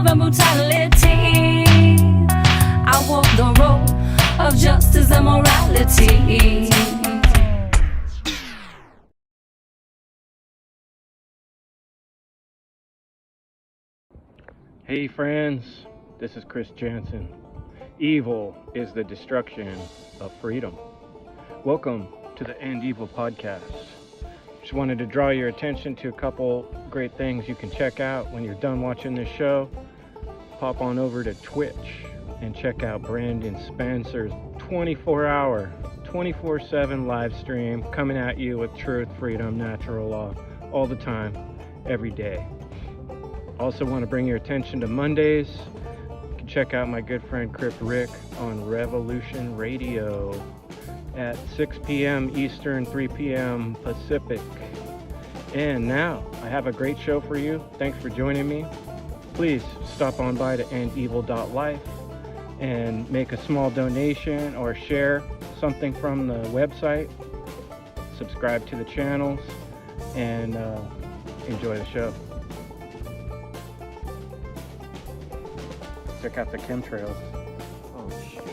love and brutality. I walk the road of justice and morality. Hey friends, this is Chris Jansen. Evil is the destruction of freedom. Welcome to the End Evil podcast. Just wanted to draw your attention to a couple great things you can check out when you're done watching this show. Pop on over to Twitch and check out Brandon Spencer's 24-hour, 24/7 live stream coming at you with truth, freedom, natural law, all the time, every day. Also want to bring your attention to Mondays. You can check out my good friend Crip Rick on Revolution Radio at 6 p.m. Eastern, 3 p.m. Pacific. And now, I have a great show for you. Thanks for joining me. Please stop on by to endevil.life and make a small donation or share something from the website. Subscribe to the channels and enjoy the show. Check out the chemtrails. Oh shit.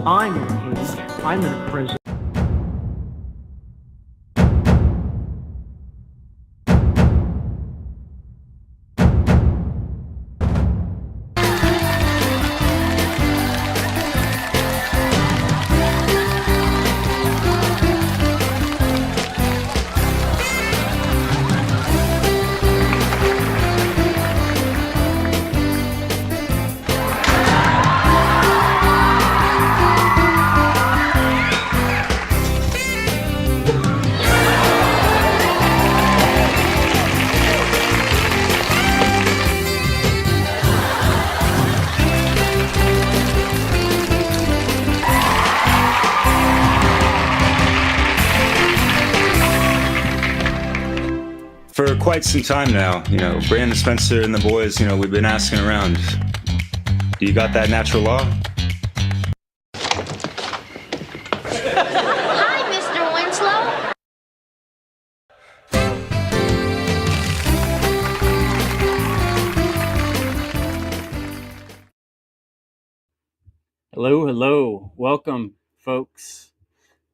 I'm in a cage. I'm in a prison. For quite some time now, Brandon Spencer and the boys, we've been asking around, do you got that natural law? Hi, Mr. Winslow. Hello. Welcome, folks.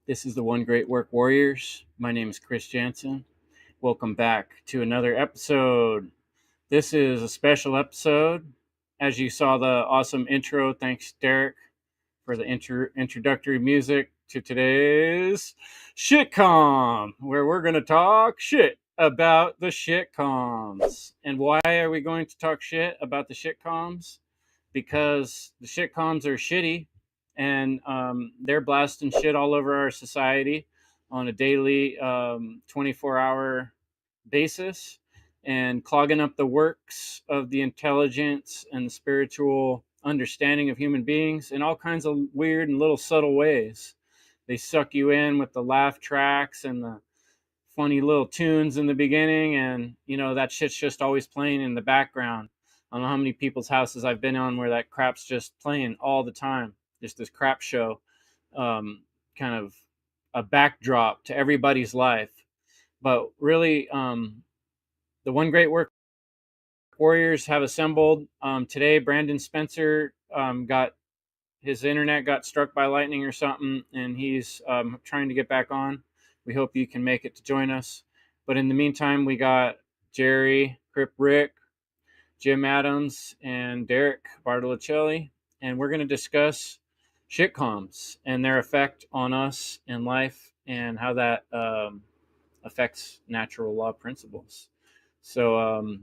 This is the One Great Work Warriors. My name is Chris Jansen. Welcome back to another episode. This is a special episode. As you saw the awesome intro, thanks Derek for the introductory music to today's Shitcom, where we're going to talk shit about the Shitcoms. And why are we going to talk shit about the Shitcoms? Because the Shitcoms are shitty, and they're blasting shit all over our society on a daily 24-hour basis and clogging up the works of the intelligence and the spiritual understanding of human beings in all kinds of weird and little subtle ways. They suck you in with the laugh tracks and the funny little tunes in the beginning, and that shit's just always playing in the background. I don't know how many people's houses I've been on where that crap's just playing all the time. Just this crap show, kind of a backdrop to everybody's life. But really, the One Great Work Warriors have assembled. Today, Brandon Spencer got his internet got struck by lightning or something, and he's trying to get back on. We hope you can make it to join us. But in the meantime, we got Jerry, Crip Rick, Jim Adams, and Derek Bartolocelli, and we're going to discuss shitcoms and their effect on us in life and how that affects natural law principles. So,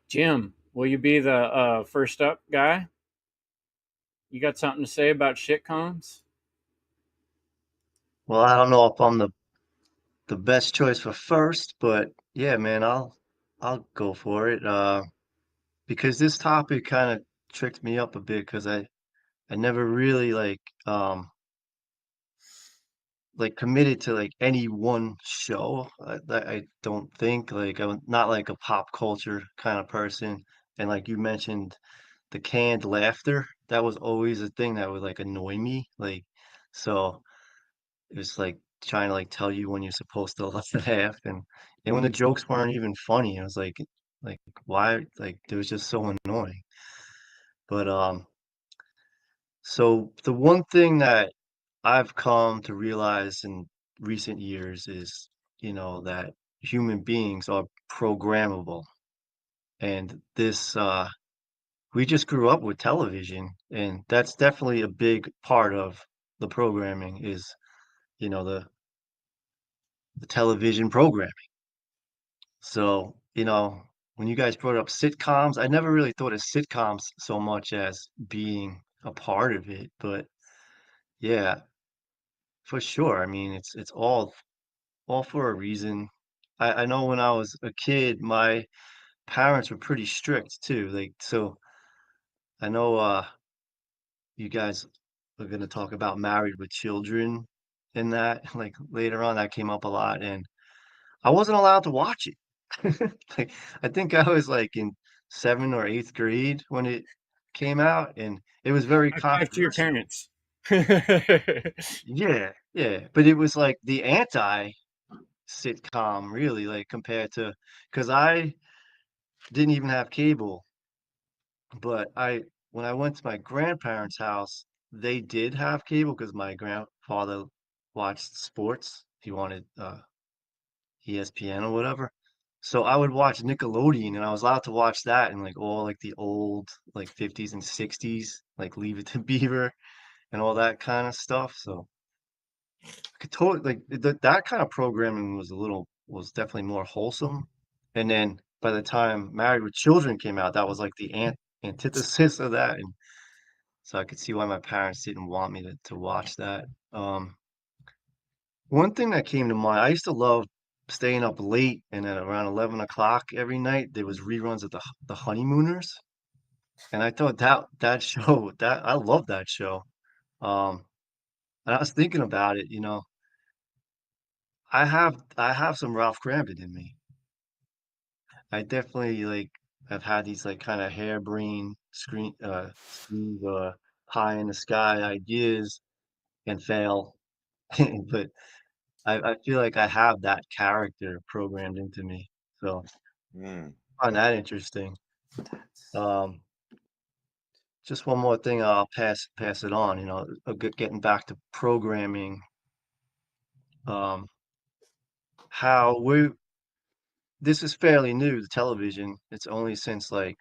Jim, will you be the first up guy? You got something to say about shitcoms? Well, I don't know if I'm the best choice for first, but yeah, man, I'll go for it. Because this topic kind of tricked me up a bit because I never really committed to like any one show. I don't think like I'm not like a pop culture kind of person. And like you mentioned, the canned laughter, that was always a thing that would like annoy me. So it was like trying to like tell you when you're supposed to laugh, and when the jokes weren't even funny, I was like why? Like it was just so annoying. But so the one thing that I've come to realize in recent years is, that human beings are programmable. And we just grew up with television, and that's definitely a big part of the programming is, the television programming. So, when you guys brought up sitcoms, I never really thought of sitcoms so much as being a part of it, but yeah, for sure. I mean, it's all for a reason. I know when I was a kid, my parents were pretty strict too. Like, so I know you guys are gonna talk about Married with Children in that, like later on that came up a lot, and I wasn't allowed to watch it. Like, I think I was like in 7th or 8th grade when it came out, and it was very High five to your controversial. parents. Yeah, yeah, but it was like the anti sitcom really, like, compared to, because I didn't even have cable, but when I went to my grandparents' house, they did have cable because my grandfather watched sports. He wanted, ESPN or whatever. So I would watch Nickelodeon, and I was allowed to watch that and, like, all, like, the old, like, 50s and 60s, like, Leave It to Beaver and all that kinda stuff, so I could totally like, that kind of programming was definitely more wholesome, and then by the time Married with Children came out, that was, like, the antithesis of that, and so I could see why my parents didn't want me to watch that. One thing that came to mind, I used to love staying up late, and at around 11 o'clock every night, there was reruns of the Honeymooners, and I thought that show that I love that show. Um, and I was thinking about it, I have some Ralph Cramden in me. I definitely, like, have had these, like, kinda harebrained schemes, pie in the sky ideas and fail, but I feel like I have that character programmed into me, so Mm. I find that interesting. Um, just one more thing, I'll pass it on, getting back to programming, um, how we this is fairly new to television. It's only since, like,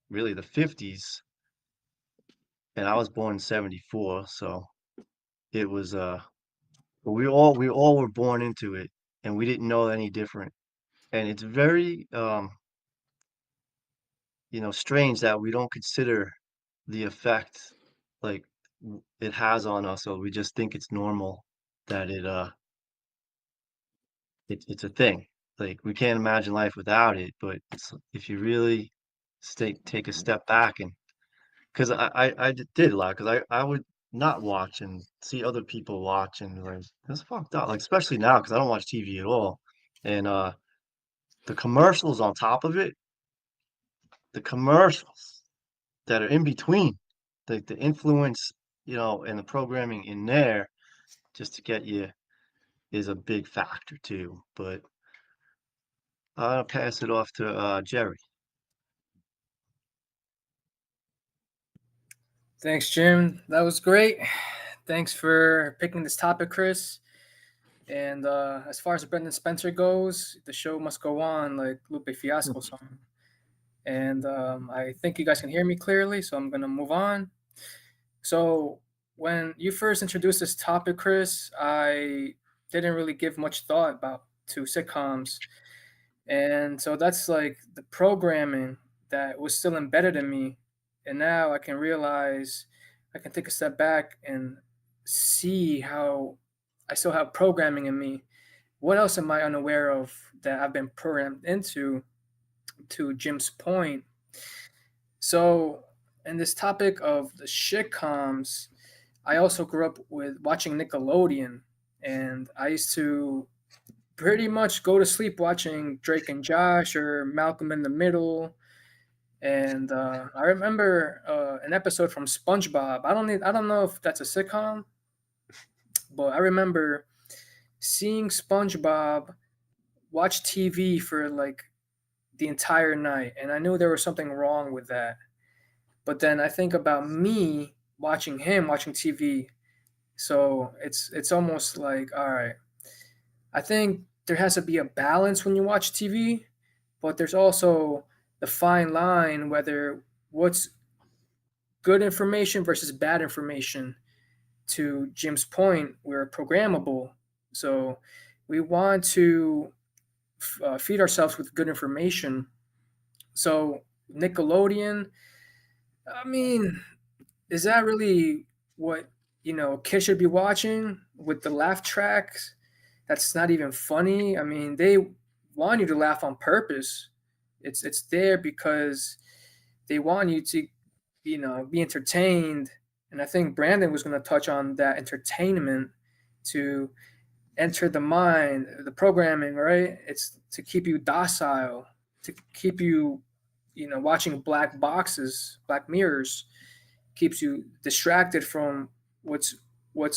really the '50s, and I was born in '74, so it was, but we all were born into it, and we didn't know any different, and it's very, strange that we don't consider the effect, like, it has on us, so we just think it's normal that it's a thing. Like, we can't imagine life without it, but it's if you really take a step back, and 'cause did a lot, 'cause I would not watch and see other people watch and be like, "That's fucked up," like, especially now, 'cause I don't watch TV at all, and, the commercials on top of it, the commercials that are in between, the influence, and the programming in there just to get you is a big factor too, but I'll pass it off to, Jerry. Thanks, Jim. That was great. Thanks for picking this topic, Chris. And as far as Brendan Spencer goes, the show must go on, like Lupe Fiasco song. And I think you guys can hear me clearly, so I'm gonna move on. So when you first introduced this topic, Chris, I didn't really give much thought about to sitcoms, and so that's like the programming that was still embedded in me, and now I can realize I can take a step back and see how I still have programming in me. What else am I unaware of that I've been programmed into? To Jim's point, so in this topic of the shitcoms, I also grew up with watching Nickelodeon, and I used to pretty much go to sleep watching Drake and Josh or Malcolm in the Middle. And I remember an episode from SpongeBob. I don't know if that's a sitcom, but I remember seeing SpongeBob watch TV for like the entire night, and I knew there was something wrong with that. But then I think about me watching him watching TV. So it's almost like, all right, I think there has to be a balance when you watch TV, but there's also the fine line whether what's good information versus bad information. To Jim's point, we're programmable. So we want to feed ourselves with good information. So Nickelodeon, I mean, is that really what kids should be watching with the laugh tracks? That's not even funny. I mean, they want you to laugh on purpose. It's there because they want you to be entertained. And I think Brandon was going to touch on that entertainment to enter the mind, the programming, right? It's to keep you docile, to keep you watching black boxes, black mirrors, keeps you distracted from what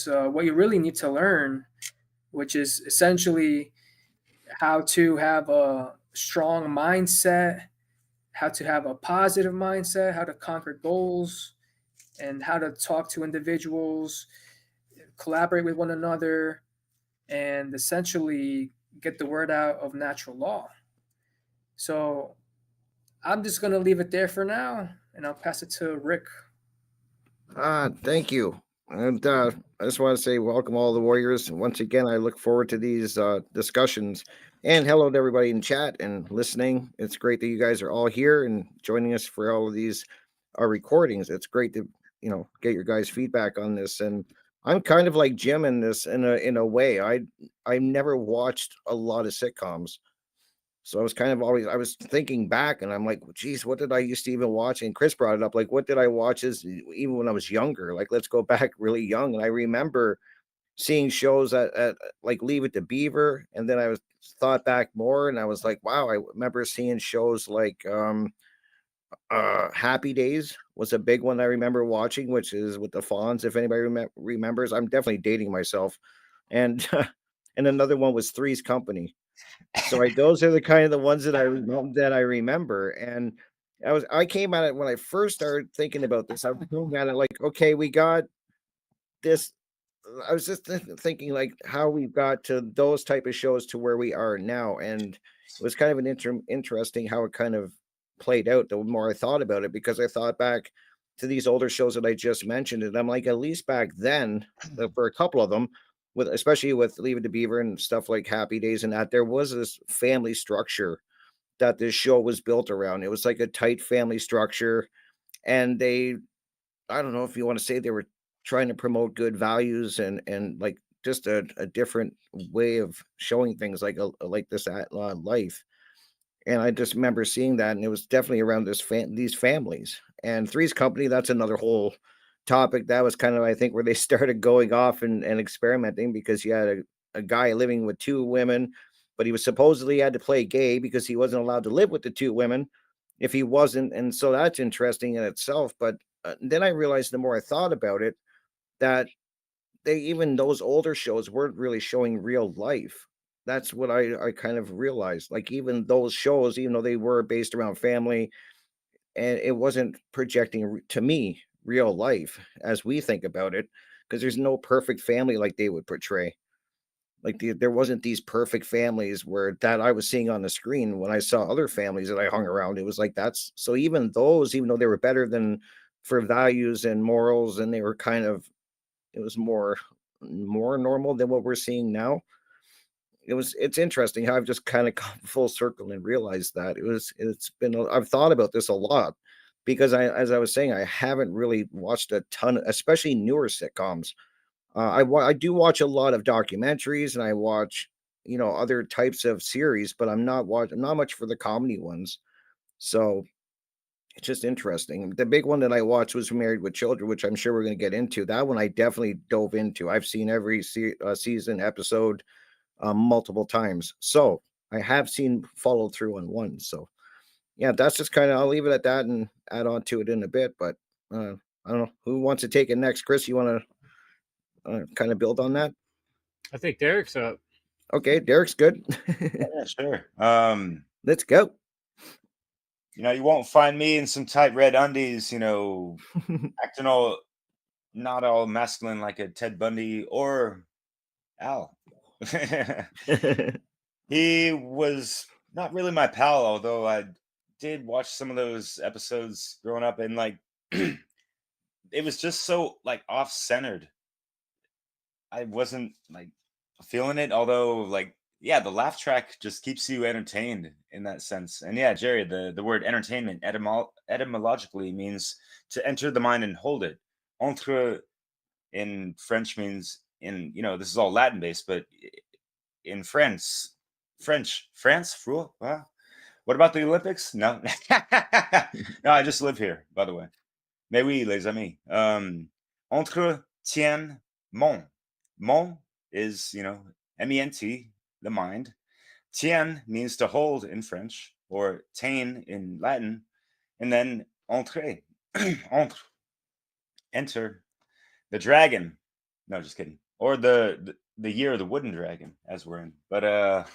you really need to learn, which is essentially how to have a strong mindset, how to have a positive mindset, how to conquer goals, and how to talk to individuals, collaborate with one another, and essentially get the word out of natural law. So I'm just going to leave it there for now, and I'll pass it to Rick. Thank you. And I just want to say welcome all the warriors. Once again, I look forward to these discussions. And hello to everybody in chat and listening. It's great that you guys are all here and joining us for all of these recordings. It's great to get your guys' feedback on this. And I'm kind of like Jim in this in a way. I never watched a lot of sitcoms. So I was kind of always I was thinking back and I'm like, geez, what did I used to even watch? And Chris brought it up, like, what did I watch as even when I was younger? Like, let's go back really young. And I remember seeing shows at like Leave It to Beaver, and then I was thought back more, and I was like, wow, I remember seeing shows like Happy Days was a big one I remember watching, which is with the Fonz. If anybody remembers, I'm definitely dating myself, and and another one was Three's Company. So those are the kind of the ones that I remember, and I came at it when I first started thinking about this. I came at it like, okay, we got this. I was just thinking like how we got to those type of shows to where we are now, and it was kind of an interesting how it kind of played out. The more I thought about it, because I thought back to these older shows that I just mentioned, and I'm like, at least back then, for a couple of them, with especially with Leave It to Beaver and stuff like Happy Days and that, there was this family structure that this show was built around. It was like a tight family structure, and I don't know if you want to say they were trying to promote good values and like just a different way of showing things like this at life. And I just remember seeing that, and it was definitely around these families. And Three's Company, that's another whole topic. That was kind of, I think, where they started going off and experimenting, because you had a guy living with two women, but he was supposedly had to play gay because he wasn't allowed to live with the two women if he wasn't. And so that's interesting in itself. But then I realized, the more I thought about it, that even those older shows weren't really showing real life. That's what I kind of realized. Like, even those shows, even though they were based around family, and it wasn't projecting to me real life as we think about it, because there's no perfect family like they would portray. Like, there wasn't these perfect families where that I was seeing on the screen when I saw other families that I hung around. It was like, that's so even those, even though they were better than for values and morals, and they were kind of, it was more normal than what we're seeing now. It's interesting how I've just kind of come full circle and realized that it's been I've thought about this a lot, because as I was saying, I haven't really watched a ton, especially newer sitcoms. I do watch a lot of documentaries, and I watch other types of series, but I'm not much for the comedy ones. So it's just interesting. The big one that I watched was Married with Children, which I'm sure we're going to get into. That one I definitely dove into. I've seen every season episode multiple times. So I have seen follow through on one. So yeah, that's just kind of, I'll leave it at that and add on to it in a bit. But I don't know who wants to take it next. Chris, you want to kind of build on that? I think Derek's up. Okay, Derek's good. Yeah, sure. Let's go. You won't find me in some tight red undies, acting all not all masculine like a Ted Bundy or Al. He was not really my pal, although I did watch some of those episodes growing up, and like it was just so like off-centered. I wasn't like feeling it, although like yeah, the laugh track just keeps you entertained in that sense. And yeah, Jerry, the word entertainment etymologically means to enter the mind and hold it. Entre in French means this is all Latin based, but in France, huh? What about the Olympics? No, no, I just live here, by the way. Mais oui, les amis. Entretien mon. Mon is, ment, the mind. Tien means to hold in French, or tain in Latin, and then entrer, entre, enter, the dragon. No, just kidding. Or the year of the wooden dragon, as we're in. But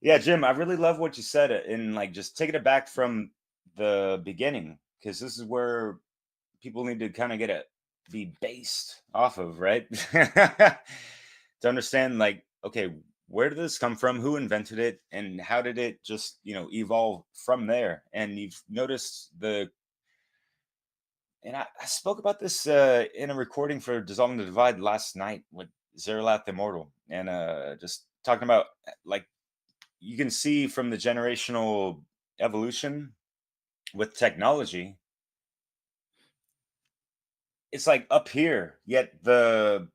yeah, Jim, I really love what you said, and like just taking it back from the beginning, because this is where people need to kind of be based off of, right? To understand, like, okay, where did this come from? Who invented it? And how did it just, evolve from there? And you've noticed and I spoke about this in a recording for Dissolving the Divide last night with Zeralath Immortal, and just talking about like you can see from the generational evolution with technology, it's like up here, yet the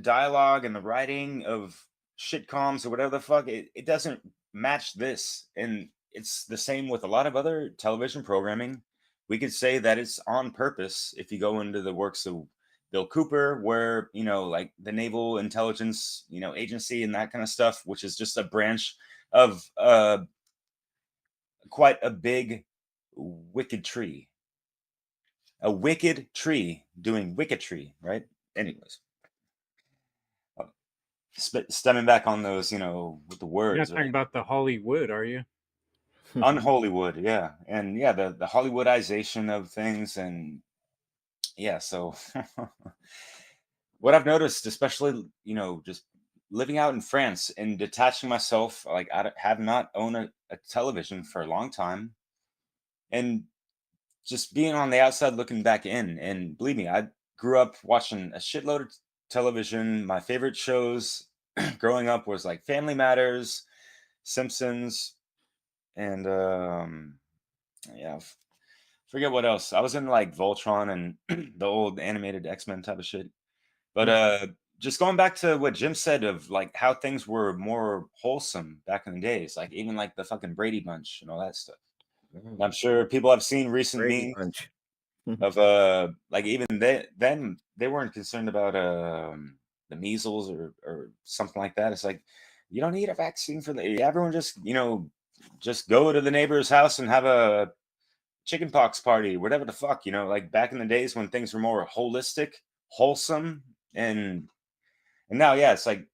dialogue and the writing of shitcoms or whatever the fuck, it doesn't match this. And it's the same with a lot of other television programming. We could say that it's on purpose if you go into the works of Bill Cooper, where, like the Naval Intelligence, Agency and that kind of stuff, which is just a branch of quite a big wicked tree. A wicked tree doing wicketry, right? Anyways. Stemming back on those, with the You're not words, talking right? about the Hollywood, are you? Unholywood, yeah, and yeah, the Hollywoodization of things, and yeah. So, what I've noticed, especially, just living out in France and detaching myself, like have not owned a television for a long time, and just being on the outside looking back in. And believe me, I grew up watching a shitload of television. My favorite shows growing up was like Family Matters, Simpsons, and yeah, forget what else. I was in like Voltron and the old animated X-Men type of shit. But just going back to what Jim said of like how things were more wholesome back in the days, like even like the fucking Brady Bunch and all that stuff. And I'm sure people have seen recent Brady memes Bunch. of like even then they weren't concerned about the measles or something like that. It's like you don't need a vaccine for the everyone just just go to the neighbor's house and have a chickenpox party, whatever the fuck, like back in the days when things were more holistic, wholesome, and now yeah, it's like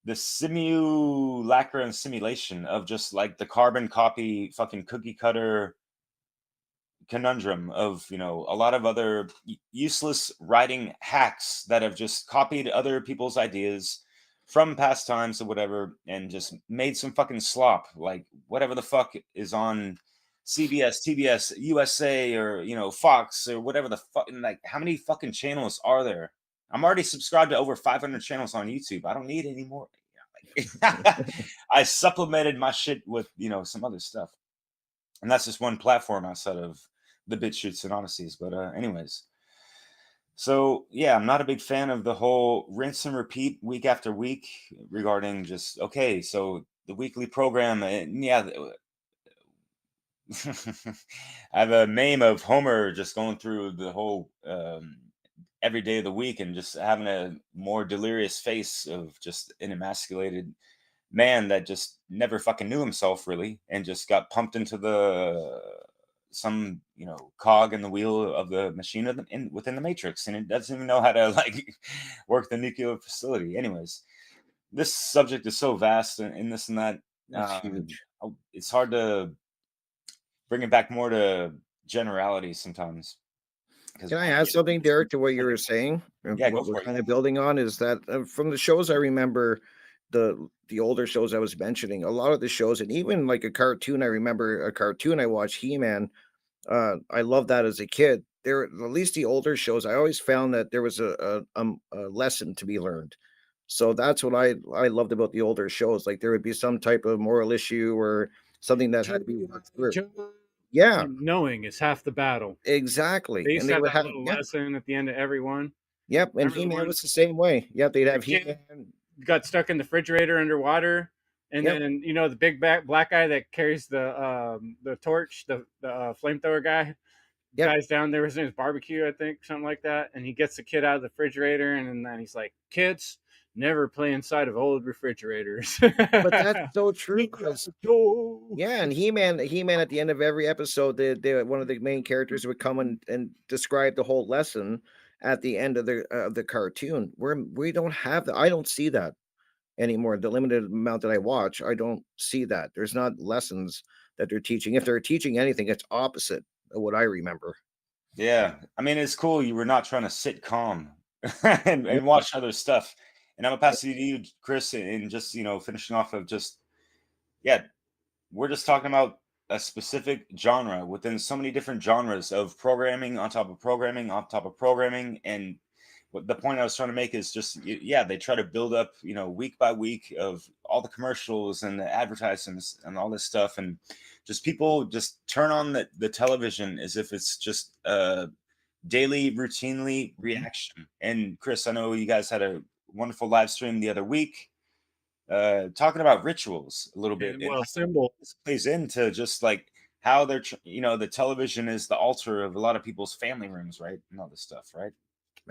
the simulacra and simulation of just like the carbon copy fucking cookie cutter conundrum of a lot of other useless writing hacks that have just copied other people's ideas from past times or whatever and just made some fucking slop like whatever the fuck is on CBS, TBS, USA, or Fox or whatever the fuck. Like how many fucking channels are there? I'm already subscribed to over 500 channels on YouTube. I don't need any more. I supplemented my shit with some other stuff, and that's just one platform outside of the BitChutes and Odysseys. But anyways, so yeah, I'm not a big fan of the whole rinse and repeat week after week regarding just okay, so the weekly program, and yeah. I have a meme of Homer just going through the whole every day of the week and just having a more delirious face of just an emasculated man that just never fucking knew himself really and just got pumped into the some cog in the wheel of the machine within the matrix, and it doesn't even know how to like work the nuclear facility. Anyways, this subject is so vast and this and that. It's huge. It's hard to bring it back more to generalities sometimes. Can I add something, Derek, to what you were saying? Yeah, go What we're for it. kind of building on is that from the shows I remember, the older shows I was mentioning, a lot of the shows, and even like a cartoon. I remember a cartoon I watched, He-Man. I loved that as a kid. There, at least the older shows, I always found that there was a lesson to be learned. So that's what I loved about the older shows. Like there would be some type of moral issue or something that had to be worked through. Yeah, Knowing is half the battle. exactly. They used And to they have would that have, little yeah, lesson at the end of every one. yep. And Remember the He-Man one was the same way. Yep, they'd have kid He-Man. got stuck in the refrigerator underwater, and Yep, then the big black guy that carries the torch, the flamethrower guy, yep. guy's down there. His name's Barbecue, I think, something like that. And he gets the kid out of the refrigerator, and then he's like, "Kids, never play inside of old refrigerators." But that's so true, Chris. Yeah, and He-Man at the end of every episode, one of the main characters would come and describe the whole lesson at the end of the cartoon. We don't have that. I don't see that anymore. The limited amount that I watch, I don't see that. There's not lessons that they're teaching. If they're teaching anything, it's opposite of what I remember. Yeah, I mean, it's cool you were not trying to sit calm Yeah, and watch other stuff. And I'm gonna pass it to you, Chris, and just finishing off of just yeah, we're just talking about a specific genre within so many different genres of programming on top of programming on top of programming. And what the point I was trying to make is just yeah, they try to build up week by week of all the commercials and the advertisements and all this stuff, and just people just turn on the television as if it's just daily routinely reaction. And Chris, I know you guys had a wonderful live stream the other week talking about rituals a little bit, And and well, how symbol. this plays into just like how they're the television is the altar of a lot of people's family rooms, right, and all this stuff, right?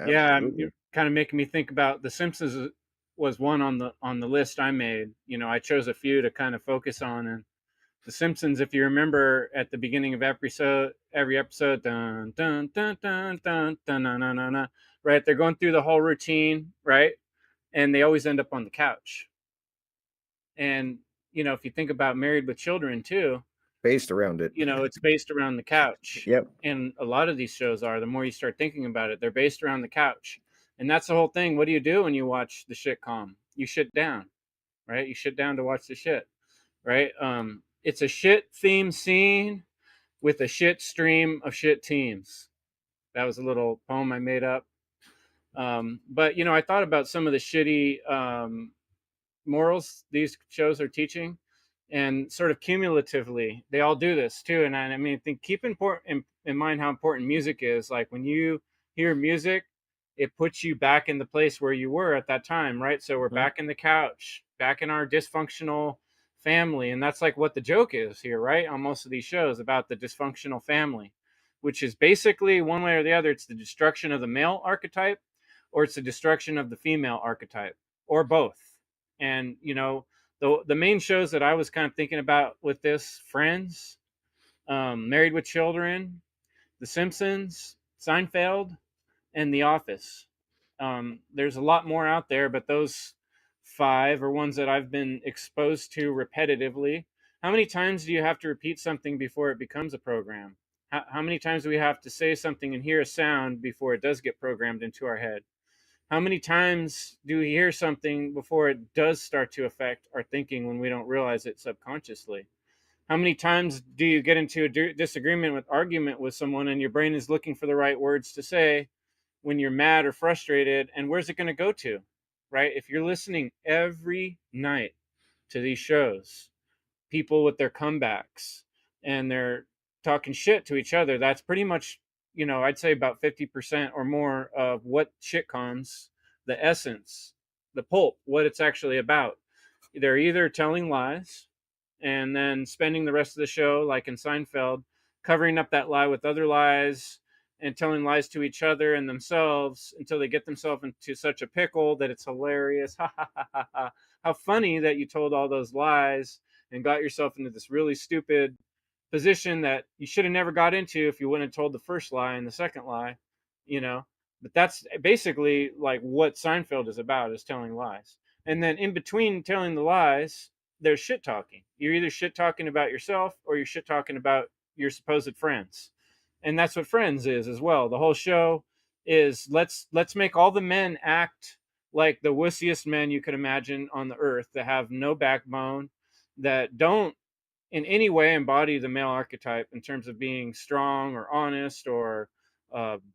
Yeah, absolutely. you're kind of making me think about The Simpsons was one on the list I made. I chose a few to kind of focus on, and The Simpsons, if you remember, at the beginning of every episode, dun dun dun dun dun dun dun dun, dun, dun, right? They're going through the whole routine, right? And they always end up on the couch. And if you think about Married with Children too, Based around it. it's based around the couch. Yep. And a lot of these shows are, the more you start thinking about it, they're based around the couch. And that's the whole thing. What do you do when you watch the shitcom? You shit down, right? You shit down to watch the shit, right? It's a shit theme scene with a shit stream of shit teams. That was a little poem I made up. But I thought about some of the shitty morals these shows are teaching, and sort of cumulatively they all do this too. And I mean, think keep in mind how important music is. Like when you hear music, it puts you back in the place where you were at that time, right? So we're back in the couch, back in our dysfunctional family, and that's like what the joke is here, right? On most of these shows about the dysfunctional family, which is basically one way or the other, it's the destruction of the male archetype, or it's the destruction of the female archetype, or both. And the main shows that I was kind of thinking about with this: Friends, Married with Children, The Simpsons, Seinfeld, and The Office. There's a lot more out there, but those five are ones that I've been exposed to repetitively. How many times do you have to repeat something before it becomes a program? How many times do we have to say something and hear a sound before it does get programmed into our head? How many times do we hear something before it does start to affect our thinking when we don't realize it subconsciously? How many times do you get into a disagreement with argument with someone and your brain is looking for the right words to say when you're mad or frustrated, and where's it going to go to? Right? If you're listening every night to these shows, people with their comebacks, and they're talking shit to each other, that's pretty much, I'd say about 50% or more of what shitcoms, the essence, the pulp, what it's actually about. They're either telling lies and then spending the rest of the show, like in Seinfeld, covering up that lie with other lies and telling lies to each other and themselves until they get themselves into such a pickle that it's hilarious. Ha ha ha ha ha. How funny that you told all those lies and got yourself into this really stupid position that you should have never got into if you wouldn't have told the first lie and the second lie, you know. But that's basically like what Seinfeld is about, is telling lies. And then in between telling the lies, there's shit talking. You're either shit talking about yourself or you're shit talking about your supposed friends. And that's what Friends is as well. The whole show is let's make all the men act like the wussiest men you could imagine on the earth, that have no backbone, that don't in any way embody the male archetype in terms of being strong or honest or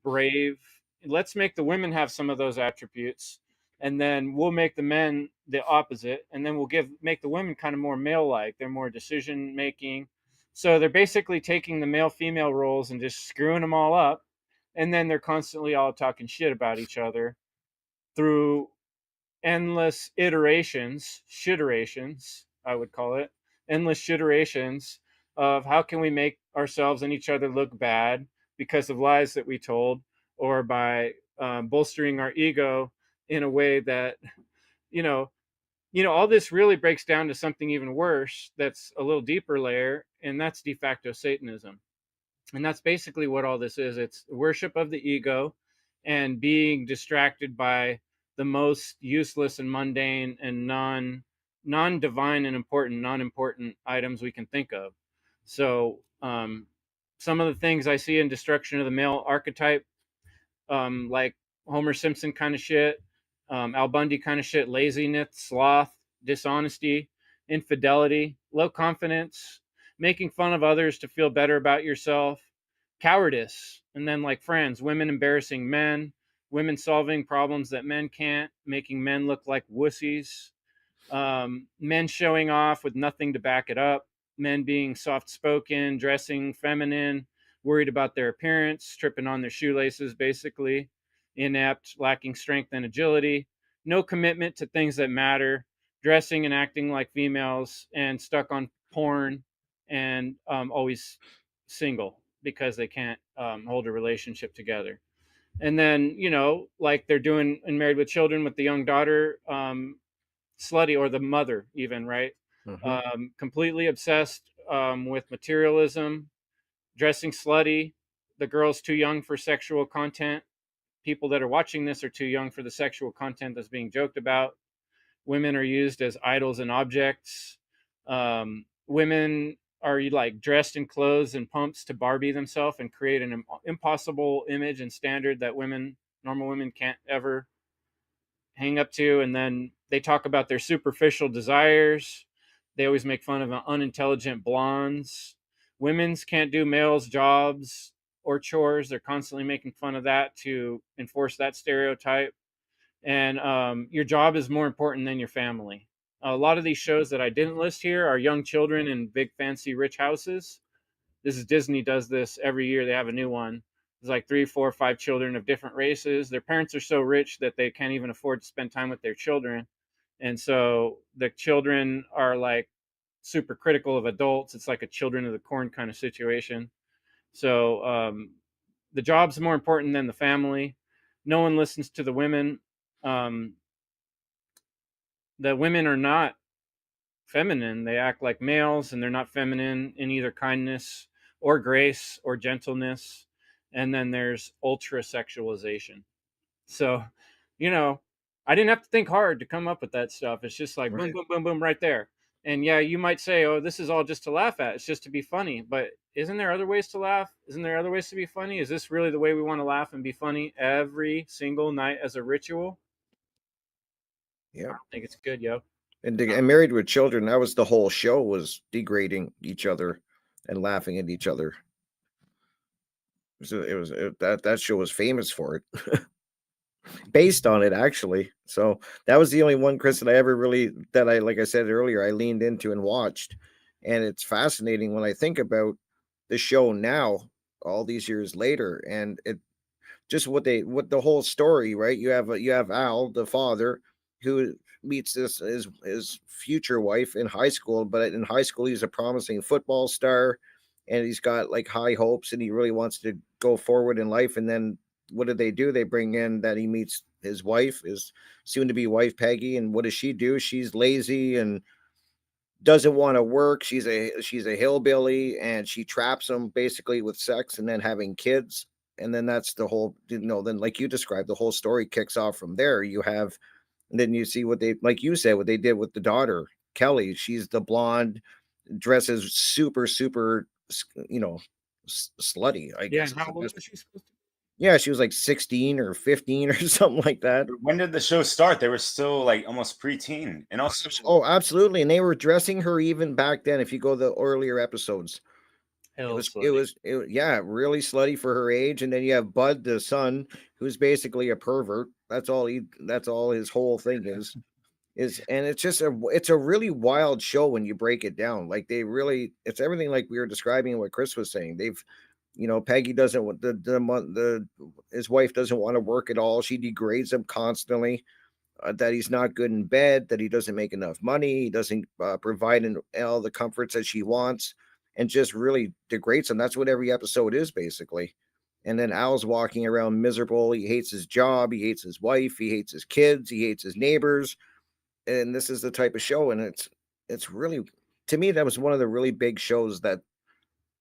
brave. Let's make the women have some of those attributes, and then we'll make the men the opposite, and then we'll make the women kind of more male like. They're more decision making. So they're basically taking the male female roles and just screwing them all up, and then they're constantly all talking shit about each other through endless shiterations, I would call it, endless shiterations of how can we make ourselves and each other look bad because of lies that we told, or by bolstering our ego in a way that, you know, all this really breaks down to something even worse that's a little deeper layer, and that's de facto Satanism. And that's basically what all this is. It's worship of the ego and being distracted by the most useless and mundane and non-divine and non-important items we can think of. So some of the things I see in destruction of the male archetype, like Homer Simpson kind of shit, Al Bundy kind of shit, laziness, sloth, dishonesty, infidelity, low confidence, making fun of others to feel better about yourself, cowardice, and then like Friends, women embarrassing men, women solving problems that men can't, making men look like wussies, men showing off with nothing to back it up, men being soft spoken, dressing feminine, worried about their appearance, tripping on their shoelaces, basically, inept, lacking strength and agility, no commitment to things that matter, dressing and acting like females, and stuck on porn, and always single because they can't hold a relationship together. And then, like they're doing in Married with Children with the young daughter, slutty, or the mother even, right? Completely obsessed with materialism, dressing slutty. The girl's too young for sexual content. People that are watching this are too young for the sexual content that's being joked about. Women are used as idols and objects. Women are like dressed in clothes and pumps to Barbie themselves and create an impossible image and standard that normal women can't ever hang up to. And then they talk about their superficial desires. They always make fun of unintelligent blondes. Women's can't do males' jobs or chores. They're constantly making fun of that to enforce that stereotype. And your job is more important than your family. A lot of these shows that I didn't list here are young children in big, fancy, rich houses. This is Disney does this every year. They have a new one. There's like 3, 4, 5 children of different races. Their parents are so rich that they can't even afford to spend time with their children. And so the children are like super critical of adults. It's like a Children of the Corn kind of situation. So the job's more important than the family. No one listens to the women. The women are not feminine. They act like males, and they're not feminine in either kindness or grace or gentleness. And then there's ultra sexualization. So, I didn't have to think hard to come up with that stuff. It's just like boom, boom, boom, boom, right there. And yeah, you might say, oh, this is all just to laugh at. It's just to be funny. But isn't there other ways to laugh? Isn't there other ways to be funny? Is this really the way we want to laugh and be funny every single night as a ritual? Yeah. I think it's good, yo. And Married with Children, that was the whole show, was degrading each other and laughing at each other. So that show was famous for it. Based on it, actually. So that was the only one, Chris, that I ever really, like I said earlier, I leaned into and watched. And it's fascinating when I think about the show now, all these years later, and it just what the whole story, right? You have Al, the father, who meets his future wife in high school, but in high school he's a promising football star, and he's got like high hopes, and he really wants to go forward in life. And then what do? They bring in that he meets his wife, his soon to be wife Peggy, and what does she do? She's lazy and doesn't want to work. She's a hillbilly, and she traps him basically with sex and then having kids. And then that's the whole, then like you described, the whole story kicks off from there. And then you see what they, like you said, what they did with the daughter, Kelly. She's the blonde, dresses super, super, slutty, I Yeah, guess and is how the old best. was she supposed to be? Yeah, she was like 16 or 15 or something like that. When did the show start? They were still like almost preteen, and also Oh, absolutely. And they were dressing her even back then. If you go the earlier episodes, Hell slutty. yeah, really slutty for her age. And then you have Bud, the son, who's basically a pervert. That's all his whole thing is. And it's a really wild show when you break it down. Like it's everything like we were describing what Chris was saying. Peggy doesn't want his wife doesn't want to work at all. She degrades him constantly, that he's not good in bed, that he doesn't make enough money, he doesn't provide all the comforts that she wants, and just really degrades him. That's what every episode is basically. And then Al's walking around miserable. He hates his job, he hates his wife, he hates his kids, he hates his neighbors. And this is the type of show, and it's really, to me, that was one of the really big shows that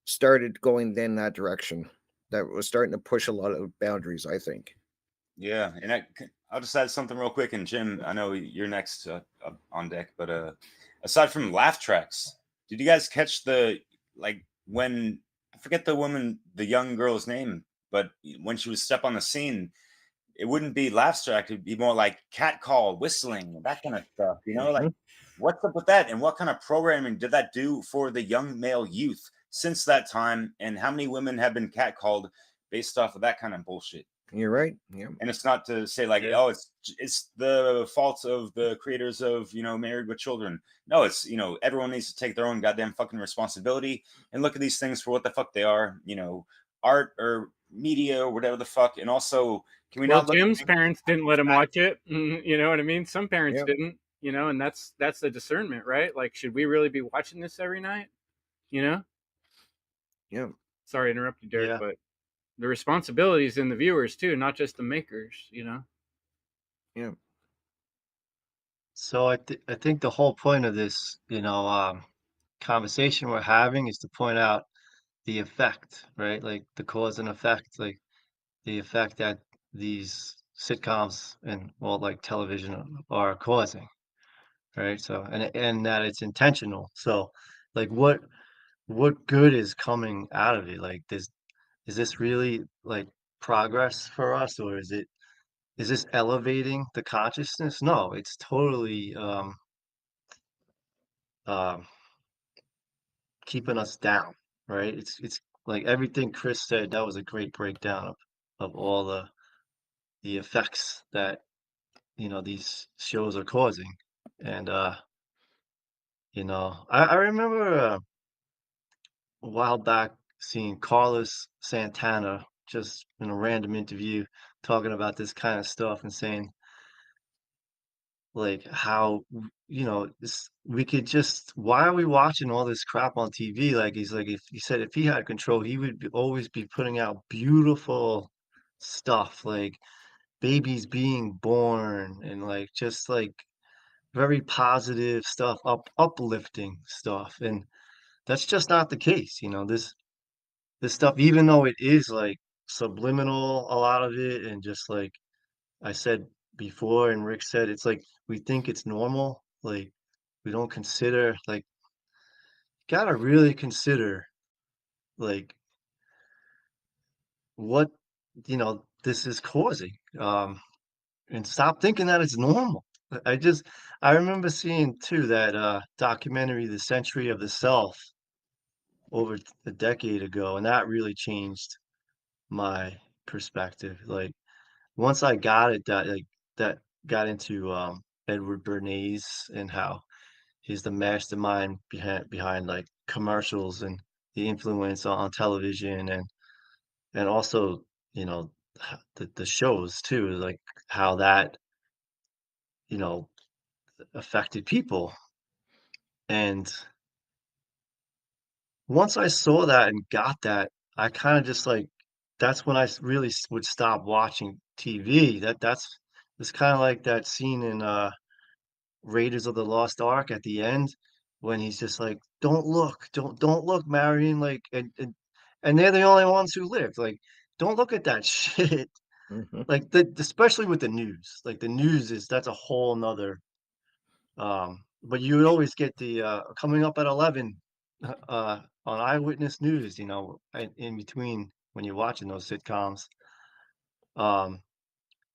started going in that direction, that was starting to push a lot of boundaries, I think. yeah. And I'll just add something real quick. And Jim, I know you're next on deck, but aside from laugh tracks, did you guys catch when I forget the young girl's name, but when she would step on the scene, it wouldn't be laugh track. It'd be more like cat call, whistling, that kind of stuff. Like Mhm. what's up with that? And what kind of programming did that do for the young male youth since that time? And how many women have been catcalled based off of that kind of bullshit? You're right. Yeah. And it's not to say like, Yeah. oh, it's the fault of the creators of Married with Children. No, it's everyone needs to take their own goddamn fucking responsibility and look at these things for what the fuck they are. Art or media or whatever the fuck. And also, can we Well, not look at Jim's things parents didn't let him watch it. You know what I mean? Some parents Yeah. didn't. And that's the discernment, right? Like, should we really be watching this every night? You know? Yeah. Sorry to interrupt you, Derek, Yeah. but the responsibility is in the viewers too, not just the makers. Yeah. So I think the whole point of this, conversation we're having is to point out the effect, right? Like the cause and effect, like the effect that these sitcoms and well, like television are causing, right? So and that it's intentional. So like what good is coming out of it? Like is this really like progress for us, or is this elevating the consciousness? No, it's totally um keeping us down, right? It's like everything Chris said, that was a great breakdown of all the effects that these shows are causing. And I remember a while back seeing Carlos Santana just in a random interview talking about this kind of stuff and saying like how we could just why are we watching all this crap on TV? Like he's like if he said if he had control, he would always be putting out beautiful stuff like babies being born and like just like very positive stuff, uplifting stuff. And that's just not the case. This stuff, even though it is like subliminal, a lot of it, and just like I said before, and Rick said, it's like we think it's normal. Like we don't consider, like, gotta really consider, like, what, this is causing. And stop thinking that it's normal. I remember seeing too that documentary, The Century of the Self, over a decade ago, and that really changed my perspective. Like, once I got it, that got into Edward Bernays and how he's the mastermind behind like commercials and the influence on television and also the shows too, like how that you know affected people. And once I saw that and got that, I kind of just like that's when really would stop watching TV. That's it's kind of like that scene in Raiders of the Lost Ark at the end when he's just like, "Don't look, don't look, Marion," like, and they're the only ones who lived, like, don't look at that shit. Mhm. Like, especially with the news, like, the news is that's a whole 'nother, but you would always get the, coming up at 11, on Eyewitness News, in between when you're watching those sitcoms, um,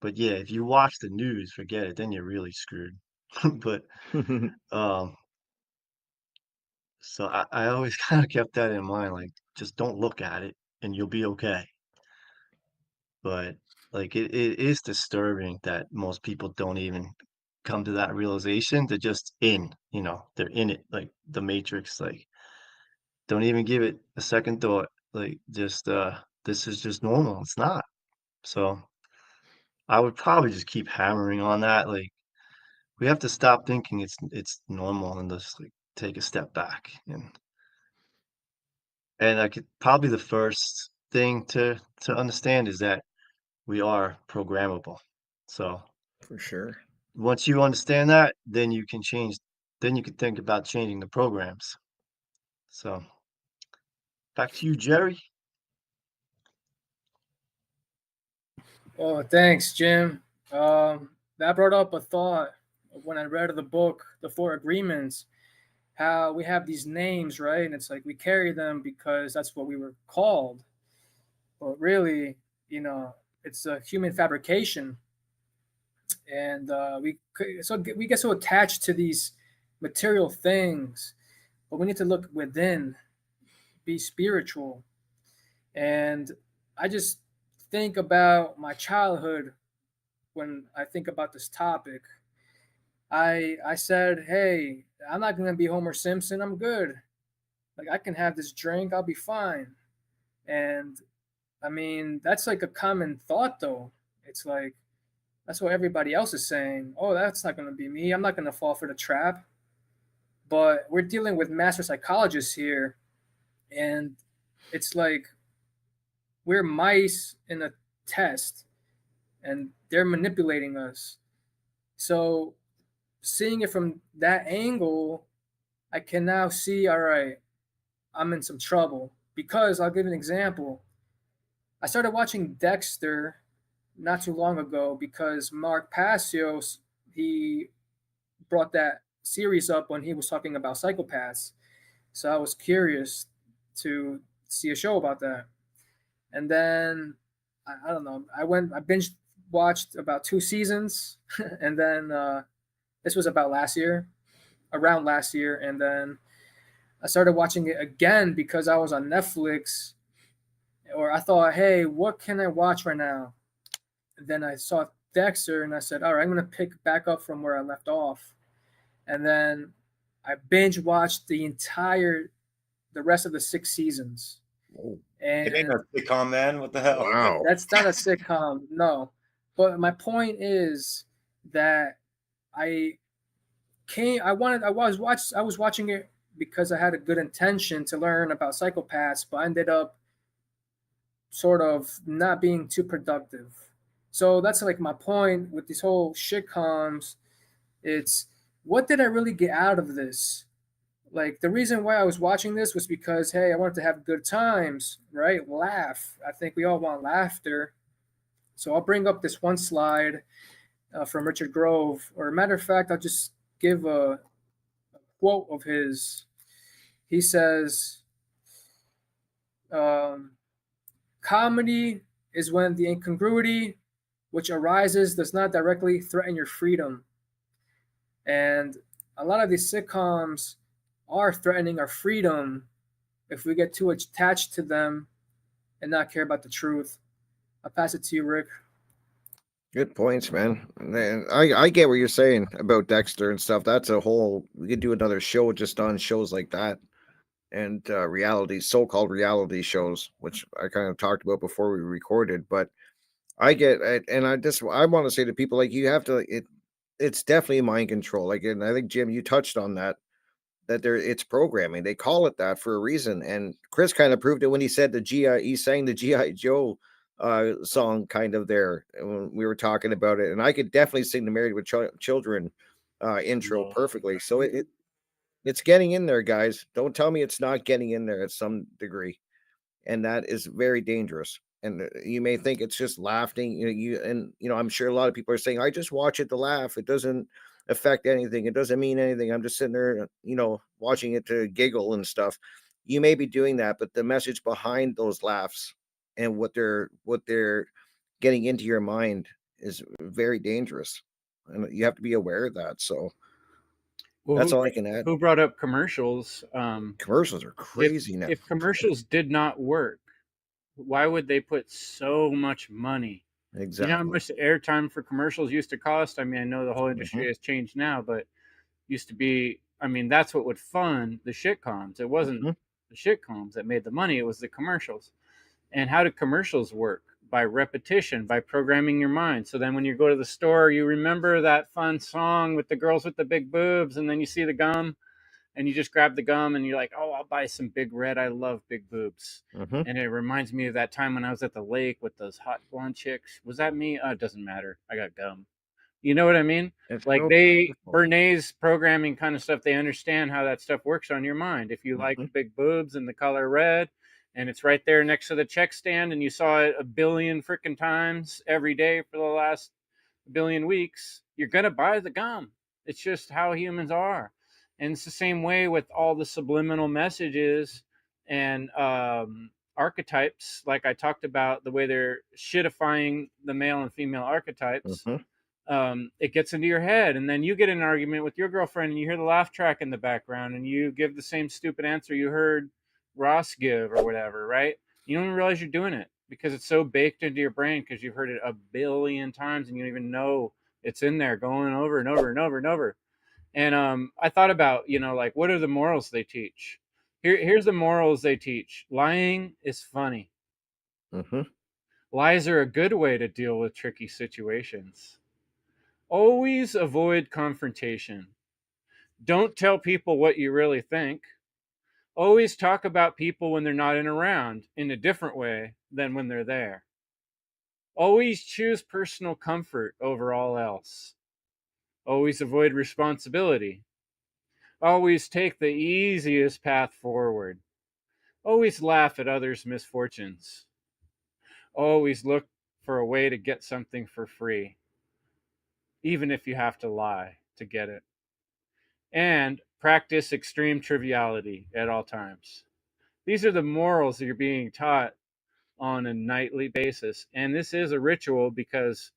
but yeah, if you watch the news, forget it, then you're really screwed. But, um, so I always kinda kept that in mind, like, just don't look at it and you'll be okay. But, like, it is disturbing that most people don't even come to that realization. They're just they're in it, like the Matrix, like, don't even give it a second thought. Like, just, this is just normal. It's not. So, I would probably just keep hammering on that, like, we have to stop thinking it's normal and just, like, take a step back, and I could probably the first thing to understand is that we are programmable. So, For sure. once you understand that, then you can think about changing the programs. So, back to you, Jerry. Oh, thanks, Jim. That brought up a thought when I read the book, The Four Agreements, how we have these names, right? And it's like we carry them because that's what we were called. But really, you know, it's a human fabrication. And we get so attached to these material things, but we need to look within, be spiritual. And I just think about my childhood when I think about this topic. I said, "Hey, I'm not gonna be Homer Simpson. I'm good. Like I can have this drink. I'll be fine." And I mean, that's like a common thought, though. It's like that's what everybody else is saying. Oh, that's not gonna be me. I'm not gonna fall for the trap. But we're dealing with master psychologists here, and it's like we're mice in a test, and they're manipulating us. So seeing it from that angle, I can now see, all right, I'm in some trouble. Because I'll give an example. I started watching Dexter not too long ago because Mark Passios, he brought that series up when he was talking about psychopaths. So I was curious to see a show about that. And then I don't know, I binge watched about 2 seasons and then this was about last year, around last year, and then I started watching it again because I was on Netflix, or I thought, hey, what can I watch right now? And then I saw Dexter, and I said, all right, I'm gonna pick back up from where I left off, and then I binge watched the rest of the 6 seasons, Oh, It ain't and no sitcom, man. What the hell? wow. that's not a sitcom, no. But my point is that I I was watching it because I had a good intention to learn about psychopaths, but I ended up sort of not being too productive. So that's like my point with these whole shitcoms. It's what did I really get out of this? Like the reason why I was watching this was because hey, I wanted to have good times, right? Laugh. I think we all want laughter. So I'll bring up this one slide from Richard Grove, or matter of fact, I'll just give a quote of his. He says, um, "Comedy is when the incongruity which arises does not directly threaten your freedom." And a lot of these sitcoms are threatening our freedom if we get too attached to them and not care about the truth. I'll pass it to you, Rick. Good points, man. And I get what you're saying about Dexter and stuff. That's a whole. We could do another show just on shows like that and reality, so-called reality shows, which I kind of talked about before we recorded. But I get it, and I want to say to people like you have to. It's definitely mind control. Like, and I think Jim, you touched on that. That there, it's programming. They call it that for a reason. And Chris kind of proved it when he said the GI. He sang the GI Joe song kind of there when we were talking about it, and I could definitely sing the Married with Children intro perfectly. So It's getting in there, guys. Don't tell me it's not getting in there at some degree, and that is very dangerous. And you may think it's just laughing, I'm sure a lot of people are saying, "I just watch it to laugh. It doesn't affect anything. It doesn't mean anything. I'm just sitting there, watching it to giggle and stuff." You may be doing that, but the message behind those laughs and what they're getting into your mind is very dangerous, and you have to be aware of that. So Well, that's all I can add. who brought up commercials? Commercials are If crazy now. if commercials did not work, why would they put so much money? You know how Exactly. much the airtime for commercials used to cost? I mean, I know the whole industry Mhm, has changed now, but used to be, I mean, that's what would fund the shitcoms. It wasn't mhm, the shitcoms that made the money, it was the commercials. And how do commercials work? By repetition, by programming your mind. So then when you go to the store, you remember that fun song with the girls with the big boobs, and then you see the gum, and you just grab the gum and you're like, oh, I'll buy some Big Red. I love big boobs. mhm. And it reminds me of that time when I was at the lake with those hot blonde chicks. Was that me? It doesn't matter. I got gum. You know what I mean? It's Like so they, powerful. Bernays programming kind of stuff, they understand how that stuff works on your mind. If you like Mhm, big boobs and the color red, and it's right there next to the check stand, and you saw it a billion freaking times every day for the last billion weeks, you're going to buy the gum. It's just how humans are. And it's the same way with all the subliminal messages and archetypes, like I talked about, the way they're shitifying the male and female archetypes. mhm. It gets into your head, and then you get in an argument with your girlfriend, and you hear the laugh track in the background, and you give the same stupid answer you heard Ross give or whatever, right? You don't even realize you're doing it because it's so baked into your brain because you've heard it a billion times and you don't even know it's in there going over and over and over and over. And I thought about, like, what are the morals they teach? Here's the morals they teach: lying is funny. Mhm, Lies are a good way to deal with tricky situations. Always avoid confrontation. Don't tell people what you really think. Always talk about people when they're not in around in a different way than when they're there. Always choose personal comfort over all else. Always avoid responsibility. Always take the easiest path forward. Always laugh at others' misfortunes. Always look for a way to get something for free, even if you have to lie to get it. And practice extreme triviality at all times. These are the morals that you're being taught on a nightly basis. And this is a ritual because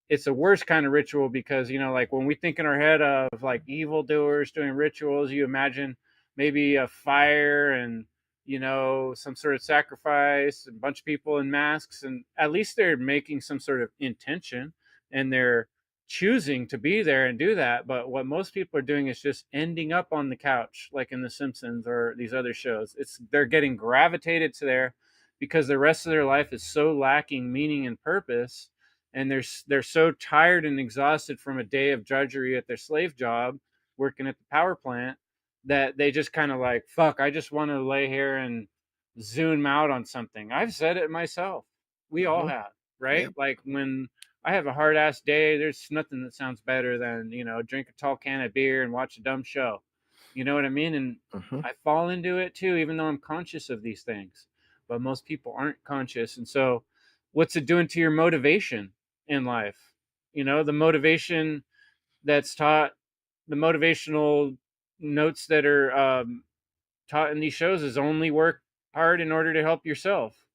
it's a worse kind of ritual because, like when we think in our head of like evildoers doing rituals, you imagine maybe a fire and, some sort of sacrifice, a bunch of people in masks, and at least they're making some sort of intention and they're choosing to be there and do that. But what most people are doing is just ending up on the couch, like in The Simpsons or these other shows. They're getting gravitated to there because the rest of their life is so lacking meaning and purpose, and they're so tired and exhausted from a day of drudgery at their slave job working at the power plant that they just kind of like, fuck, I just want to lay here and zoom out on something. I've said it myself. We all mhm. have, right? Yep. Like when I have a hard ass day, there's nothing that sounds better than, drink a tall can of beer and watch a dumb show. You know what I mean? And Mhm, I fall into it too, even though I'm conscious of these things. But most people aren't conscious. And so what's it doing to your motivation in life? The motivation that's taught, the motivational notes that are taught in these shows is only work hard in order to help yourself,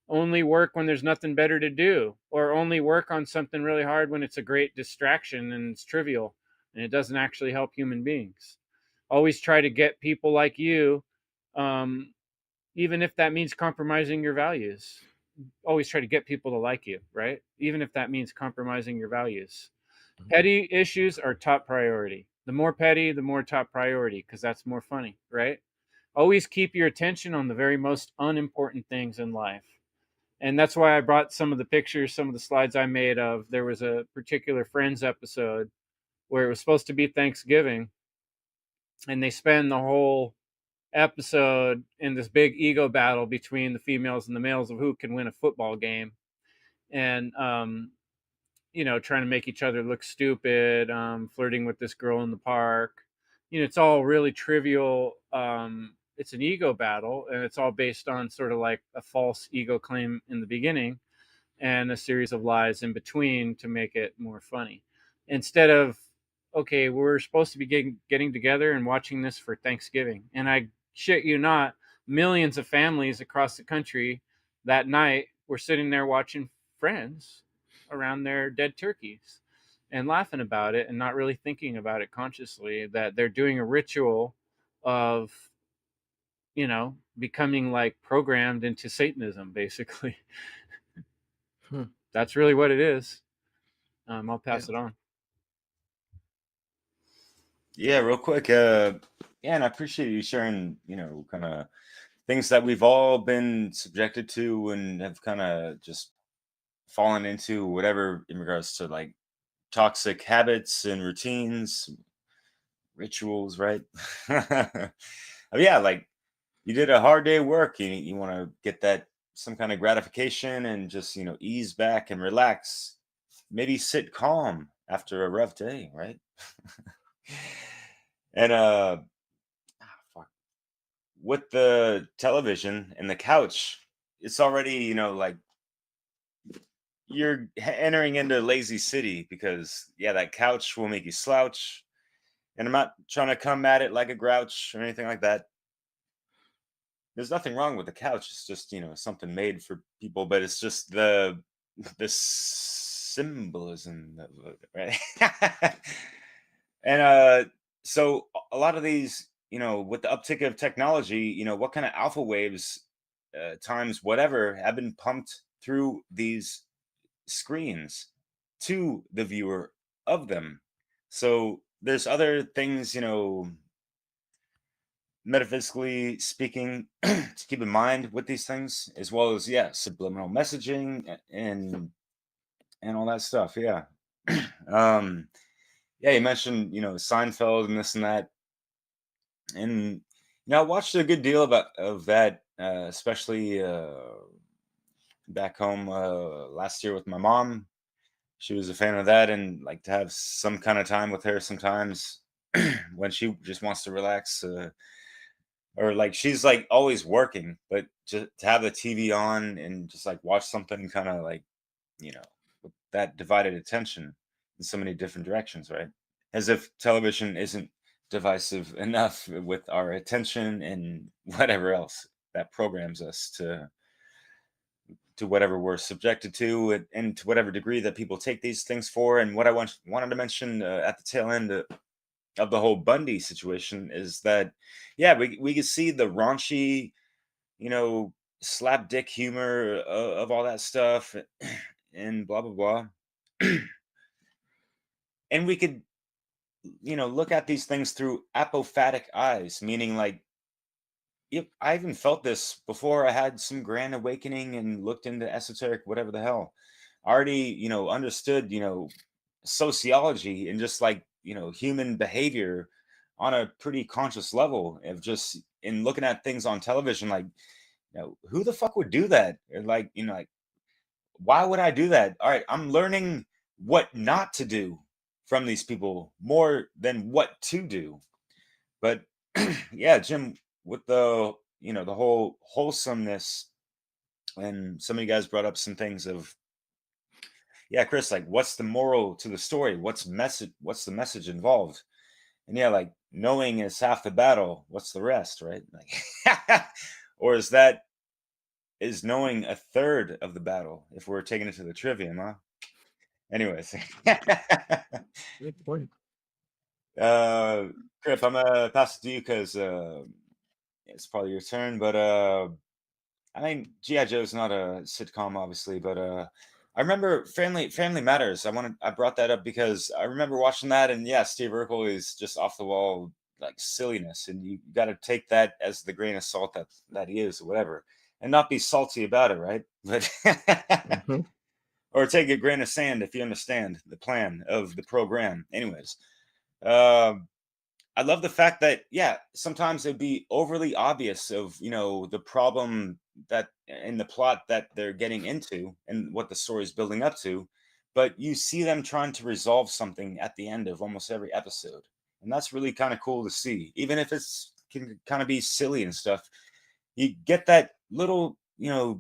only work when there's nothing better to do, or only work on something really hard when it's a great distraction and it's trivial and it doesn't actually help human beings. Always try to get people like you, um, even if that means compromising your values. Always try to get people to like you, right? Even if that means compromising your values. Petty issues are top priority. The more petty, the more top priority, because that's more funny, right? Always keep your attention on the very most unimportant things in life. And that's why I brought some of the pictures, some of the slides I made of. There was a particular Friends episode where it was supposed to be Thanksgiving, and they spend the whole episode in this big ego battle between the females and the males of who can win a football game. And trying to make each other look stupid, flirting with this girl in the park, it's all really trivial. It's an ego battle, and it's all based on sort of like a false ego claim in the beginning and a series of lies in between to make it more funny. Instead of, okay, we're supposed to be getting together and watching this for Thanksgiving. And I shit you not, millions of families across the country that night were sitting there watching Friends around their dead turkeys and laughing about it and not really thinking about it consciously, that they're doing a ritual of, becoming like programmed into Satanism, basically. Hmm. That's really what it is. I'll pass Yeah. it on. Yeah, real quick. Yeah, and I appreciate you sharing, kind of things that we've all been subjected to and have kind of just fallen into, whatever, in regards to like toxic habits and routines, rituals, right? Yeah, like you did a hard day of work. You want to get that some kind of gratification and just, ease back and relax. Maybe sit calm after a rough day, right? And fuck. With the television and the couch, it's already, like you're entering into lazy city because yeah, that couch will make you slouch. And I'm not trying to come at it like a grouch or anything like that. There's nothing wrong with the couch. It's just, something made for people, but it's just the symbolism of it, right? And so a lot of these, with the uptick of technology, what kind of alpha waves, times whatever, have been pumped through these screens to the viewer of them. So there's other things, metaphysically speaking, to keep in mind with these things, as well as yeah, subliminal messaging and all that stuff. Yeah. um yeah, you mentioned, Seinfeld and this and that. And I watched a good deal of that, especially back home last year with my mom. She was a fan of that, and like to have some kind of time with her sometimes when she just wants to relax, or like she's like always working, but just to have the TV on and just like watch something kind of like, with that divided attention in so many different directions, right? As if television isn't divisive enough with our attention and whatever else that programs us to whatever we're subjected to, and to whatever degree that people take these things for. And what I wanted to mention at the tail end of the whole Bundy situation is that, yeah, we can see the raunchy, you know, slap dick humor of all that stuff, and blah blah blah. And we could, look at these things through apophatic eyes, meaning like, yep, I even felt this before I had some grand awakening and looked into esoteric, whatever the hell. I already, understood, sociology and just like, human behavior on a pretty conscious level of just in looking at things on television, like, who the fuck would do that? Or like, like, why would I do that? All right, I'm learning what not to do from these people more than what to do. But yeah, Jim, with the, the whole wholesomeness, and some of you guys brought up some things of, yeah, Chris, like what's the moral to the story? What's the message involved? And yeah, like knowing is half the battle. What's the rest, right? Like, or is knowing a third of the battle if we're taking it to the trivium, huh? Anyways. Good point. Griff, I'm gonna pass it to you because it's probably your turn. But I mean, GI Joe's not a sitcom, obviously, but I remember Family Matters. I brought that up because I remember watching that, and yeah, Steve Urkel is just off the wall like silliness, and you got to take that as the grain of salt that he is, or whatever, and not be salty about it, right? But Mhm. or take a grain of sand if you understand the plan of the program. Anyways, um, I love the fact that yeah, sometimes it'd be overly obvious of the problem that in the plot that they're getting into and what the story is building up to, but you see them trying to resolve something at the end of almost every episode. and that's really kind of cool to see. Even if it's can kind of be silly and stuff, you get that little,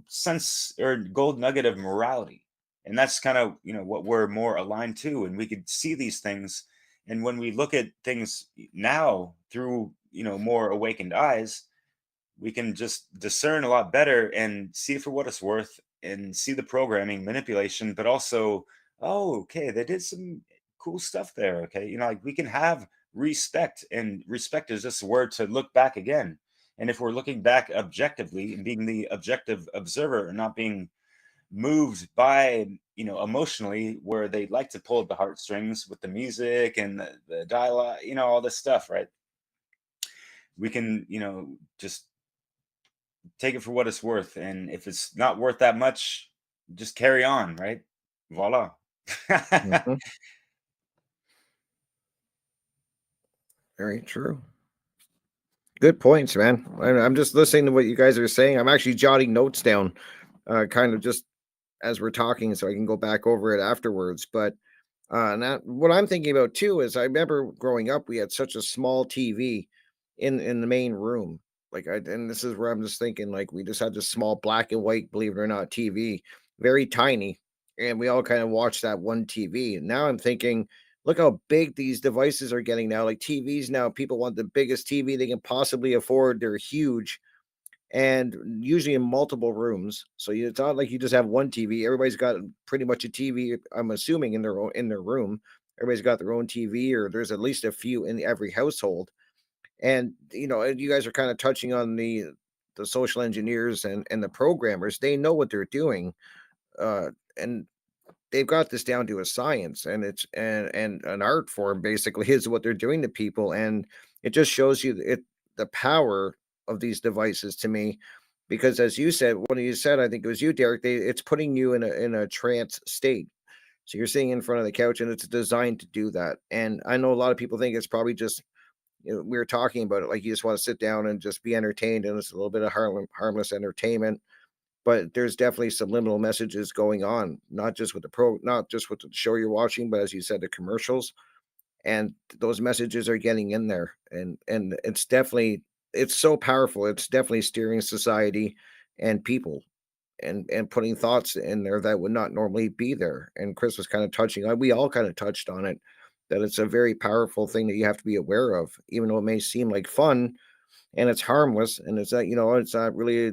sense or gold nugget of morality, and that's kind of, what we're more aligned to, and we could see these things. And when we look at things now through, more awakened eyes, we can just discern a lot better and see it for what it's worth, and see the programming manipulation, but also, oh, okay, they did some cool stuff there. Okay, like we can have respect, and respect is just a word to look back again. And if we're looking back objectively and being the objective observer and not being moved by, emotionally, where they like to pull at the heartstrings with the music and the dialogue, all this stuff, right? We can, just take it for what it's worth. And if it's not worth that much, just carry on, right? Voila. Mhm. Very true. Good points, man. I'm just listening to what you guys are saying. I'm actually jotting notes down, kind of just as we're talking, so I can go back over it afterwards. But now, what I'm thinking about too is I remember growing up, we had such a small TV in the main room. And this is where I'm just thinking, like, we just had this small black and white, believe it or not, TV, very tiny, and we all kind of watched that one TV. And now I'm thinking, look how big these devices are getting now. Like TVs now, people want the biggest TV they can possibly afford. They're huge and usually in multiple rooms. So it's not like you just have one TV. Everybody's got pretty much a TV. I'm assuming in their room. Everybody's got their own TV, or there's at least a few in every household. And you guys are kind of touching on the social engineers and the programmers. They know what they're doing, and they've got this down to a science, and it's and an art form basically is what they're doing to people. And it just shows you the power of these devices to me, because as you said, when you said, I think it was you, Derek, it's putting you in a trance state. So you're sitting in front of the couch, and it's designed to do that. And I know a lot of people think it's probably just, we were talking about it, like you just want to sit down and just be entertained, and it's a little bit of harmless entertainment. But there's definitely subliminal messages going on, not just with the show you're watching, but as you said, the commercials, and those messages are getting in there, and it's so powerful. It's definitely steering society and people, and putting thoughts in there that would not normally be there. And Chris was kind of touching on, we all kind of touched on it, that it's a very powerful thing that you have to be aware of, even though it may seem like fun and it's harmless, and it's not, it's not really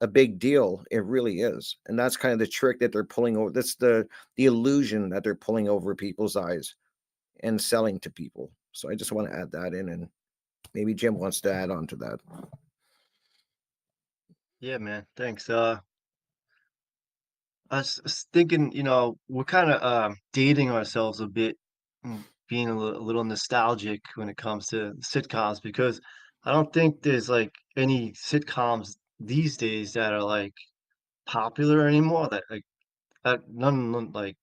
a big deal. It really is. And that's kind of the trick that they're pulling over. That's the illusion that they're pulling over people's eyes and selling to people. So I just want to add that in, and maybe Jim wants to add on to that. Yeah, man. Thanks. I was thinking, we're kind of dating ourselves a bit, being a little nostalgic when it comes to sitcoms, because I don't think there's like any sitcoms these days that are like popular anymore. That like none like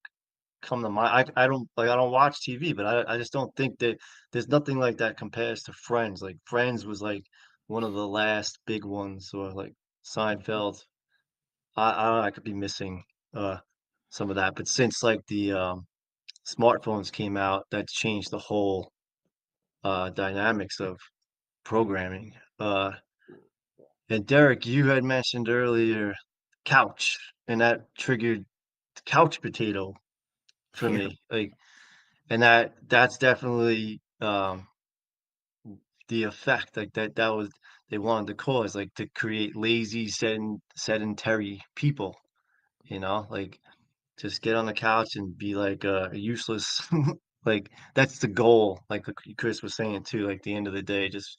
come to mind. I don't watch TV, but I just don't think that there's nothing like that compares to Friends. Like Friends was like one of the last big ones, or like Seinfeld. I don't know, I could be missing uh some of that, but since like the smartphones came out, that's changed the whole dynamics of programming. And Derek, you had mentioned earlier couch, and that triggered couch potato for Yeah. me. Like, and that's definitely the effect like that was they wanted to cause, like to create lazy sedentary people, like just get on the couch and be like useless. Like that's the goal, like Chris was saying too, like the end of the day, just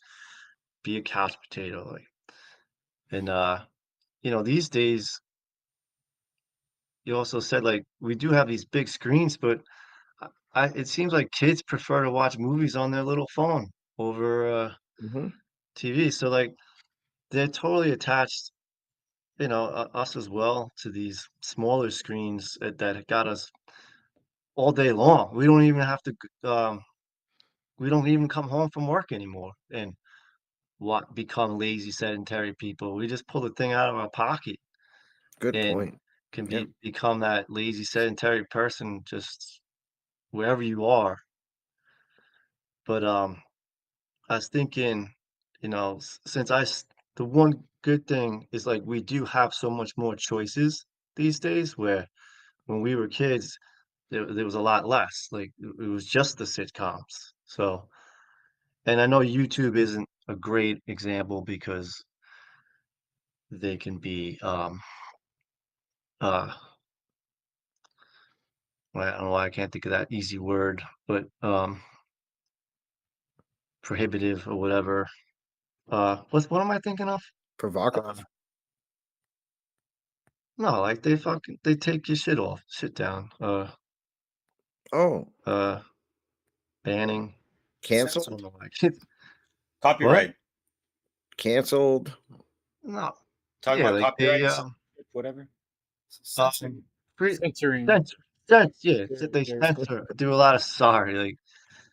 be a couch potato. Like, and these days you also said like we do have these big screens, but it seems like kids prefer to watch movies on their little phone over Hmm. TV. So like they're totally attached, us as well, to these smaller screens that got us all day long. We don't even come home from work anymore and what become lazy sedentary people. We just pull the thing out of our pocket Good and point. can Yeah. become that lazy sedentary person just wherever you are. But I was thinking, since the one good thing is like we do have so much more choices these days. Where when we were kids, there was a lot less. Like it was just the sitcoms. So, and I know YouTube isn't a great example because they can be uh I don't know why I can't think of that easy word, but prohibitive or whatever. What am I thinking of? Provocative. No, like they take your shit off, shit down. Oh, Uh, banning. I canceled. don't know why I can't. What? Copyright. Canceled. No. Talking Yeah, about like they copyright, whatever. Censoring. pre Censoring. censor, yeah, they There's censor, do a lot of sorry, like,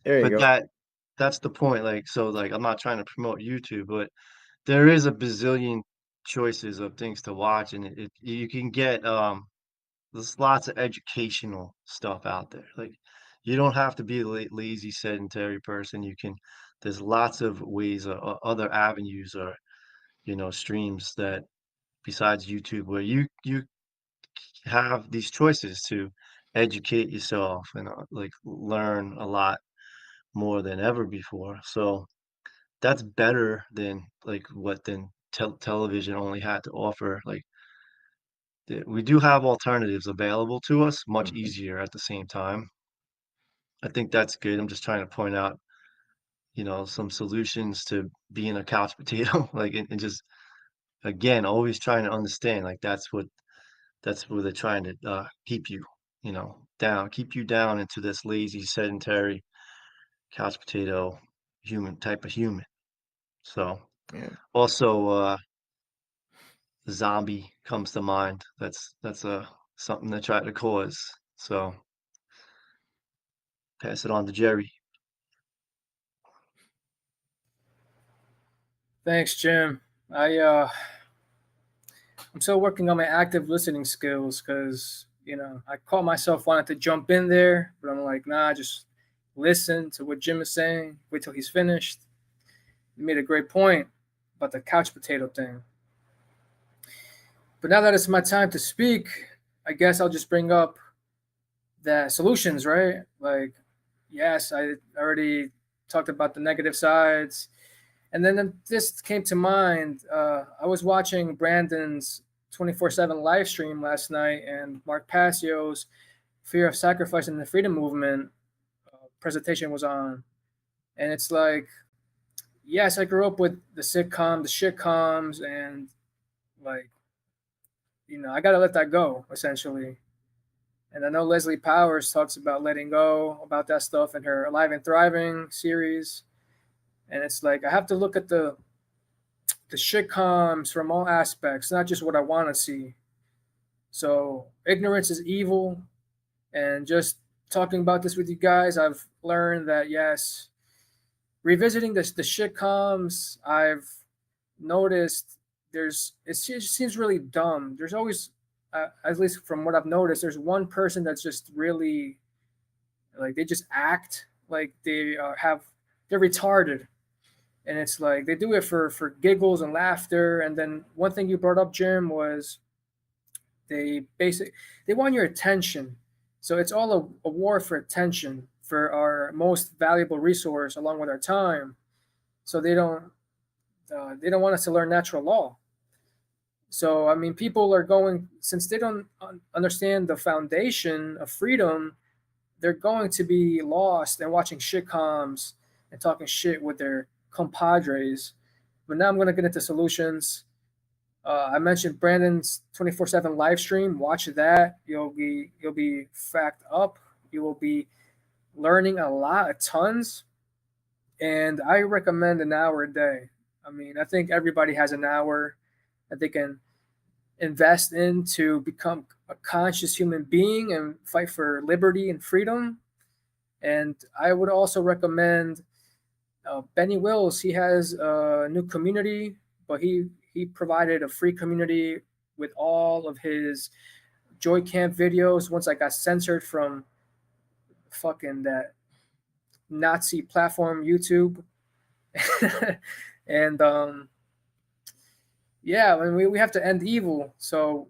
there you but go. that's the point. Like, so like I'm not trying to promote YouTube, but there is a bazillion choices of things to watch, and you can get there's lots of educational stuff out there. Like, you don't have to be a lazy, sedentary person. You can. There's lots of ways, other avenues, or streams that besides YouTube, where you have these choices to educate yourself and like learn a lot more than ever before. So that's better than like what television only had to offer. Like we do have alternatives available to us, much Mhm. easier at the same time. I think that's good. I'm just trying to point out, some solutions to being a couch potato, like, and just again, always trying to understand, like that's where they're trying to keep you, down, keep you down into this lazy, sedentary couch potato human type of human. So Yeah. also, zombie comes to mind. That's something they try to cause. So pass it on to Jerry. Thanks, Jim. I'm still working on my active listening skills because I caught myself wanting to jump in there, but I'm like, nah, just listen to what Jim is saying. Wait till he's finished. He made a great point about the couch potato thing. But now that it's my time to speak, I guess I'll just bring up the solutions, right? Like, yes, I already talked about the negative sides. And then this came to mind. I was watching Brandon's 24/7 live stream last night, and Mark Passio's Fear of Sacrifice in the Freedom Movement presentation was on. And it's like, yes, I grew up with the sitcom, the shitcoms, and like, I got to let that go, essentially. And I know Leslie Powers talks about letting go about that stuff in her Alive and Thriving series. And it's like, I have to look at the shit comes from all aspects, not just what I want to see. So ignorance is evil, and just talking about this with you guys, I've learned that yes, revisiting the shit comes, I've noticed it just seems really dumb. There's always, at least from what I've noticed, there's one person that's just really like they just act like they're retarded, and it's like they do it for giggles and laughter. And then one thing you brought up, Jim, was they basic they want your attention. So it's all a war for attention, for our most valuable resource along with our time. So they don't want us to learn natural law. So I mean, people are going, since they don't understand the foundation of freedom, they're going to be lost and watching shitcoms and talking shit with their compadres. But now I'm going to get into solutions. I mentioned Brandon's 24/7 live stream. Watch that. You'll be fact up. You will be learning a lot, tons. And I recommend an hour a day. I mean, I think everybody has an hour that they can invest in to become a conscious human being and fight for liberty and freedom. And I would also recommend Benny Wills. He has a new community, but he provided a free community with all of his Joy Camp videos. Once I got censored from fucking that Nazi platform YouTube. And yeah, I mean, we have to end evil. So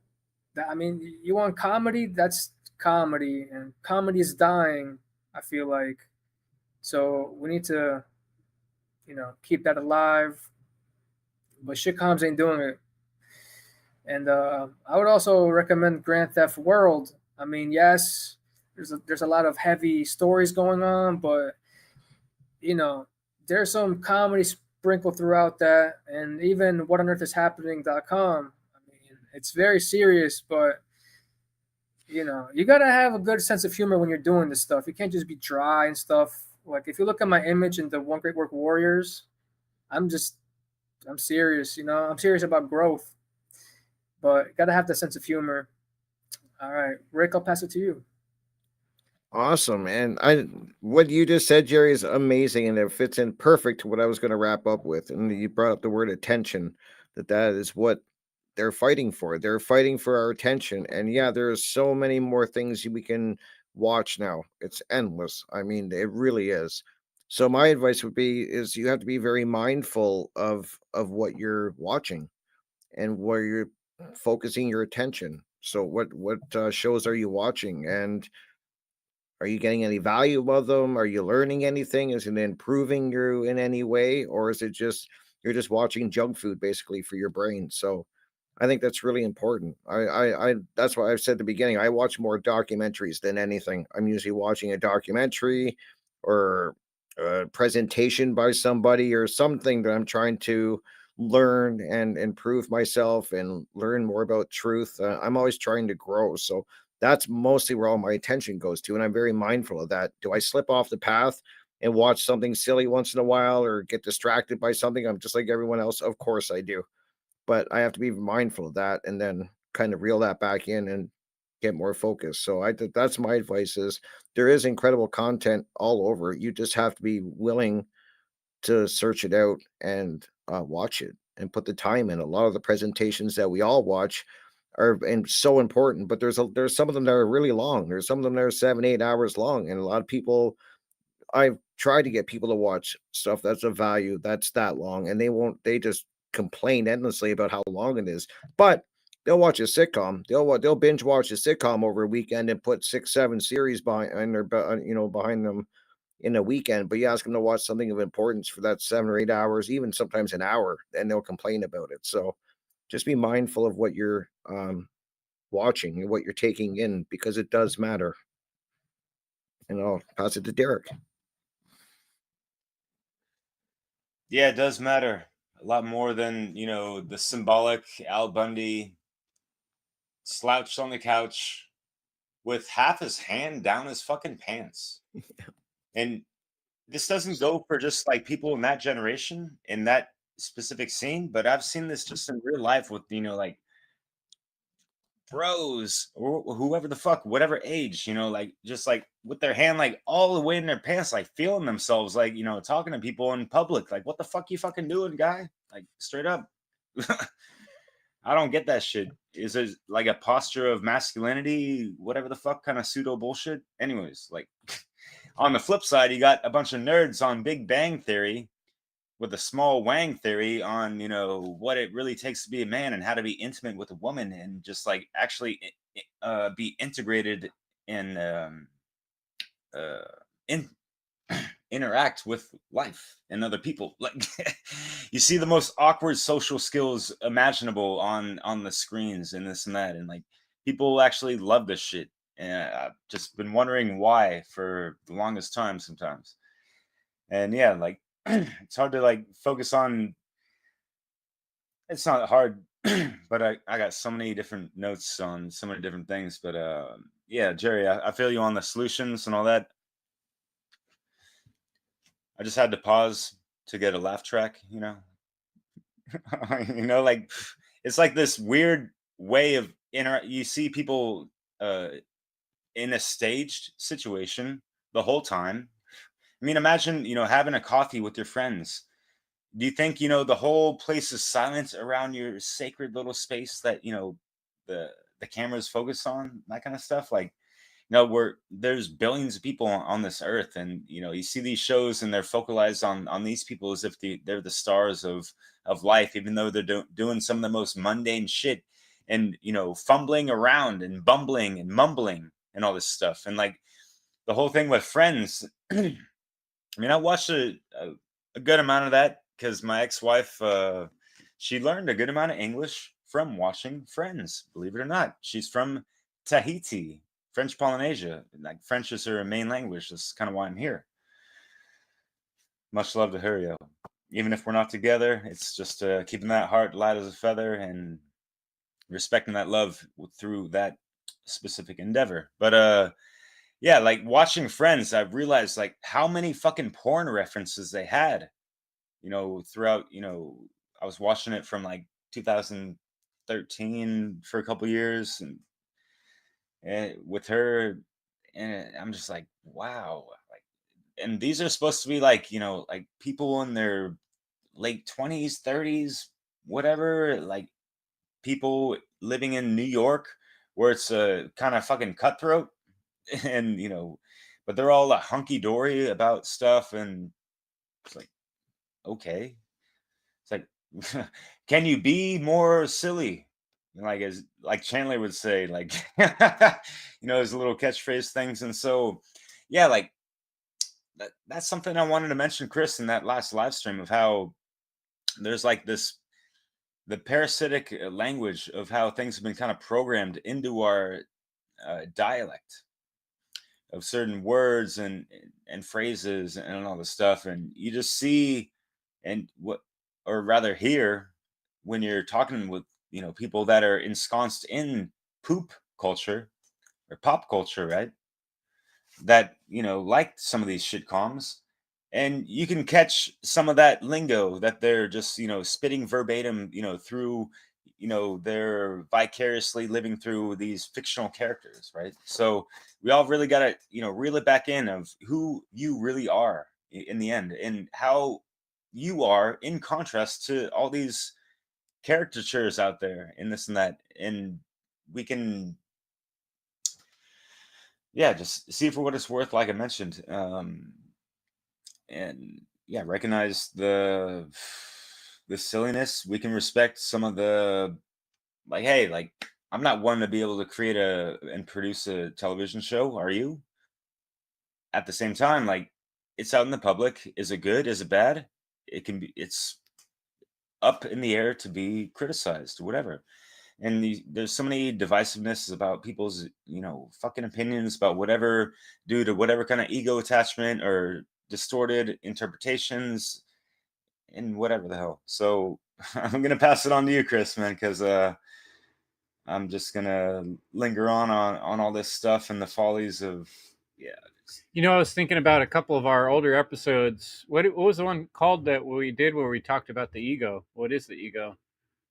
that, I mean, you want comedy? That's comedy, and comedy is dying. I feel like so we need to keep that alive. But shitcoms ain't doing it. And I would also recommend Grand Theft World. I mean, yes, there's a lot of heavy stories going on, but you know, there's some comedy sprinkled throughout that, and even whatonearthishappening.com. I mean, it's very serious, but you gotta have a good sense of humor when you're doing this stuff. You can't just be dry and stuff. Like if you look at my image in the One Great Work Warriors, I'm just I'm serious. I'm serious about growth, but gotta have that sense of humor. All right, Rick, I'll pass it to you. Awesome. And what you just said, Jerry, is amazing, and it fits in perfect to what I was going to wrap up with. And you brought up the word attention, that is what they're fighting for. They're fighting for our attention. And yeah, there's so many more things we can watch now. It's endless. I mean, it really is. So my advice would be is you have to be very mindful of what you're watching and where you're focusing your attention. So what shows are you watching, and are you getting any value of them? Are you learning anything? Is it improving you in any way? Or is it just you're just watching junk food basically for your brain? So I think that's really important. I that's why I've said at the beginning, I watch more documentaries than anything. I'm usually watching a documentary or a presentation by somebody or something that I'm trying to learn and improve myself and learn more about truth. I'm always trying to grow. So that's mostly where all my attention goes to. And I'm very mindful of that. Do I slip off the path and watch something silly once in a while or get distracted by something? I'm just like everyone else. Of course I do, but I have to be mindful of that and then kind of reel that back in and get more focused. So that's my advice is there is incredible content all over. You just have to be willing to search it out and watch it and put the time in. A lot of the presentations that we all watch are and so important, but there's some of them that are really long. There's some of them that are 7, 8 hours long, and a lot of people I've tried to get people to watch stuff that's of value that's that long, and they won't. They just complain endlessly about how long it is. But they'll watch a sitcom. They'll binge watch a sitcom over a weekend and put 6, 7 series behind them in a weekend. But you ask them to watch something of importance for that 7 or 8 hours, even sometimes an hour, and they'll complain about it. So just be mindful of what you're watching and what you're taking in because it does matter. And I'll pass it to Derek. Yeah, it does matter a lot more than the symbolic Al Bundy slouched on the couch with half his hand down his fucking pants. And this doesn't go for just like people in that generation in that specific scene, but I've seen this just in real life with like bros or whoever the fuck, whatever age, like just like with their hand like all the way in their pants, like feeling themselves, like talking to people in public, like what the fuck you fucking doing, guy? Like straight up. I don't get that shit. Is it like a posture of masculinity, whatever the fuck kind of pseudo bullshit? Anyways, like on the flip side, you got a bunch of nerds on Big Bang Theory with a small wang theory on what it really takes to be a man and how to be intimate with a woman and just like actually be integrated and in interact with life and other people. Like you see the most awkward social skills imaginable on the screens and this and that, and like people actually love this shit, and I've just been wondering why for the longest time sometimes. And yeah, like it's hard to like focus on. It's not hard, but I got so many different notes on so many different things. But yeah, Jerry, I feel you on the solutions and all that. I just had to pause to get a laugh track, like it's like this weird way of you see people in a staged situation the whole time. I mean, imagine, having a coffee with your friends. Do you think, the whole place is silent around your sacred little space that, the cameras focus on, that kind of stuff? Like, there's billions of people on this earth, and you see these shows and they're focalized on these people as if they're the stars of life, even though they're doing some of the most mundane shit, and fumbling around and bumbling and mumbling and all this stuff. And like the whole thing with Friends, I mean, I watched a good amount of that because my ex-wife, she learned a good amount of English from watching Friends. Believe it or not, she's from Tahiti, French Polynesia. Like French is her main language. That's kind of why I'm here. Much love to her, yo. Even if we're not together, it's just keeping that heart light as a feather and respecting that love through that specific endeavor. But yeah, like watching Friends, I've realized like how many fucking porn references they had, throughout, I was watching it from like 2013 for a couple years, and with her, and I'm just like, wow. Like, and these are supposed to be like, like people in their late 20s, 30s, whatever, like people living in New York where it's kind of fucking cutthroat. And but they're all hunky dory about stuff, and it's like, okay, it's like, can you be more silly? Like, as like Chandler would say, like, his little catchphrase things. And so, yeah, like that's something I wanted to mention, Chris, in that last live stream, of how there's like the parasitic language of how things have been kind of programmed into our dialect of certain words and phrases and all this stuff. And you just see, and what, or rather hear, when you're talking with people that are ensconced in poop culture or pop culture, right, that like some of these shitcoms, and you can catch some of that lingo that they're just spitting verbatim through, they're vicariously living through these fictional characters, right? So we all really got to reel it back in of who you really are in the end, and how you are in contrast to all these caricatures out there and this and that. And we can, yeah, just see for what it's worth, like I mentioned, and yeah, recognize the silliness. We can respect some of the, like, hey, like, I'm not one to be able to create and produce a television show. Are you? At the same time, like, it's out in the public. Is it good? Is it bad? It's up in the air to be criticized, whatever. And there's so many divisiveness about people's fucking opinions about whatever, due to whatever kind of ego attachment or distorted interpretations and whatever the hell. So I'm gonna pass it on to you, Chris, man, because I'm just gonna linger on all this stuff and the follies of, yeah. I was thinking about a couple of our older episodes. What was the one called that we did where we talked about the ego? What is the ego?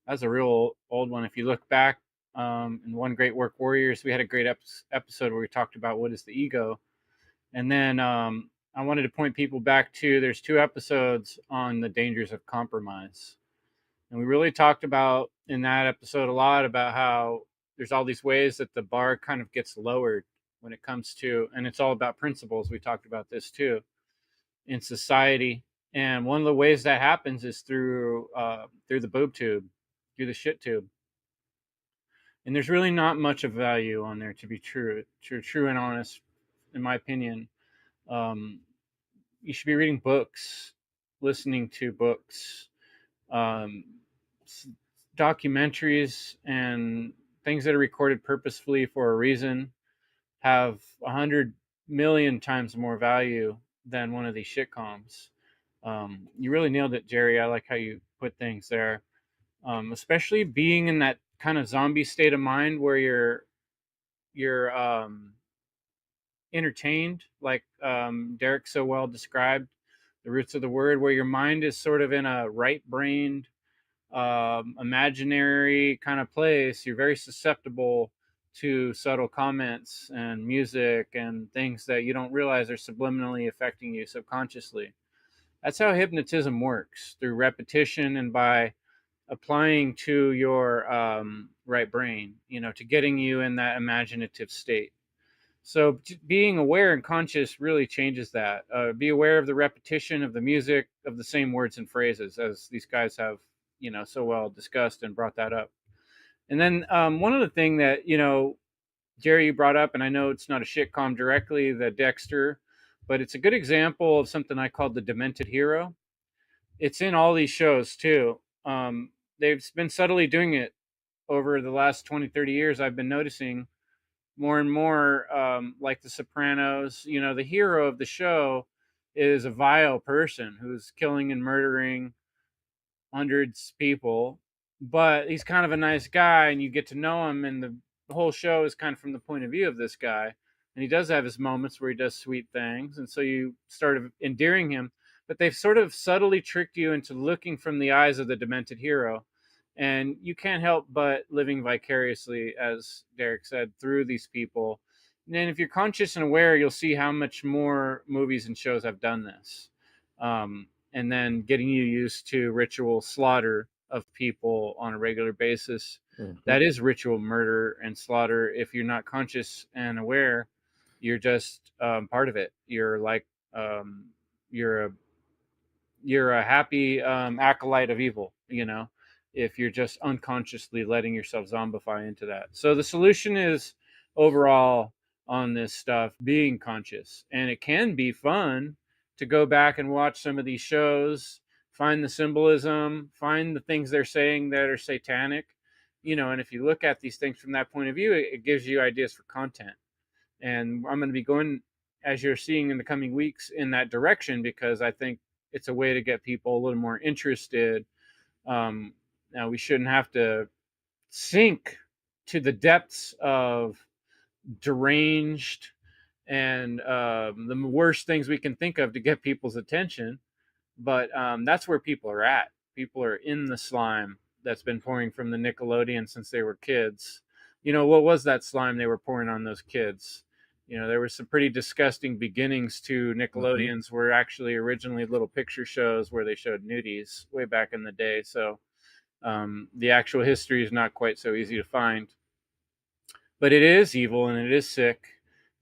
That's a real old one. If you look back, in One Great Work Warriors, we had a great episode where we talked about what is the ego. And then I wanted to point people back to, there's 2 episodes on the dangers of compromise. And we really talked about in that episode a lot about how there's all these ways that the bar kind of gets lowered when it comes to, and it's all about principles. We talked about this too in society. And one of the ways that happens is through the boob tube, through the shit tube. And there's really not much of value on there, to be true and honest, in my opinion. You should be reading books, listening to books, um, documentaries, and things that are recorded purposefully for a reason have 100 million times more value than one of these shitcoms. You really nailed it, Jerry. I like how you put things there, especially being in that kind of zombie state of mind where you're entertained, like Derek so well described the roots of the word, where your mind is sort of in a right-brained, imaginary kind of place. You're very susceptible to subtle comments and music and things that you don't realize are subliminally affecting you subconsciously. That's how hypnotism works, through repetition and by applying to your right brain, to getting you in that imaginative state. So being aware and conscious really changes that. Be aware of the repetition of the music of the same words and phrases, as these guys have, so well discussed and brought that up. And then one other thing that, Jerry, you brought up, and I know it's not a shitcom directly, the Dexter, but it's a good example of something I called the demented hero. It's in all these shows too. They've been subtly doing it over the last 20, 30 years. I've been noticing more and more, like The Sopranos. The hero of the show is a vile person who's killing and murdering hundreds of people, but he's kind of a nice guy, and you get to know him, and the whole show is kind of from the point of view of this guy, and he does have his moments where he does sweet things, and so you start endearing him. But they've sort of subtly tricked you into looking from the eyes of the demented hero, and you can't help but living vicariously, as Derek said, through these people. And then if you're conscious and aware, you'll see how much more movies and shows have done this. And then getting you used to ritual slaughter of people on a regular basis. That is ritual murder and slaughter. If you're not conscious and aware, you're just part of it. You're like you're a happy acolyte of evil, if you're just unconsciously letting yourself zombify into that. So the solution is overall on this stuff being conscious, and it can be fun to go back and watch some of these shows, find the symbolism, find the things they're saying that are satanic, and if you look at these things from that point of view, it gives you ideas for content. And I'm going to be going, as you're seeing in the coming weeks, in that direction, because I think it's a way to get people a little more interested. Now, we shouldn't have to sink to the depths of deranged and the worst things we can think of to get people's attention. But that's where people are at. People are in the slime that's been pouring from the Nickelodeon since they were kids. What was that slime they were pouring on those kids? There were some pretty disgusting beginnings to Nickelodeons, were actually originally little picture shows where they showed nudies way back in the day. So the actual history is not quite so easy to find. But it is evil and it is sick.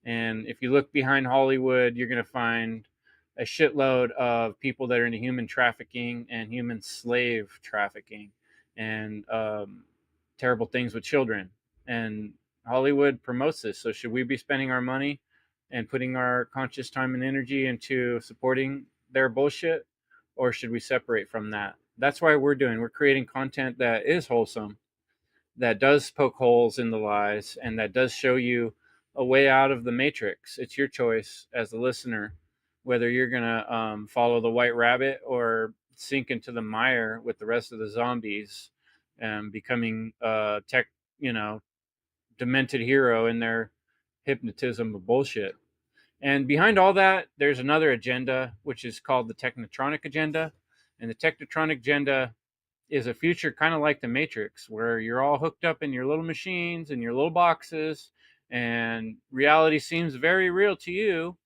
And if you look behind Hollywood, you're going to find a shitload of people that are into human trafficking and human slave trafficking and terrible things with children. And Hollywood promotes this. So should we be spending our money and putting our conscious time and energy into supporting their bullshit, or should we separate from that? That's why we're creating content that is wholesome, that does poke holes in the lies, and that does show you a way out of the matrix. It's your choice as the listener whether you're gonna follow the white rabbit or sink into the mire with the rest of the zombies and becoming demented hero in their hypnotism of bullshit. And behind all that, there's another agenda, which is called the Technotronic Agenda. And the Technotronic Agenda is a future kind of like the Matrix, where you're all hooked up in your little machines and your little boxes, and reality seems very real to you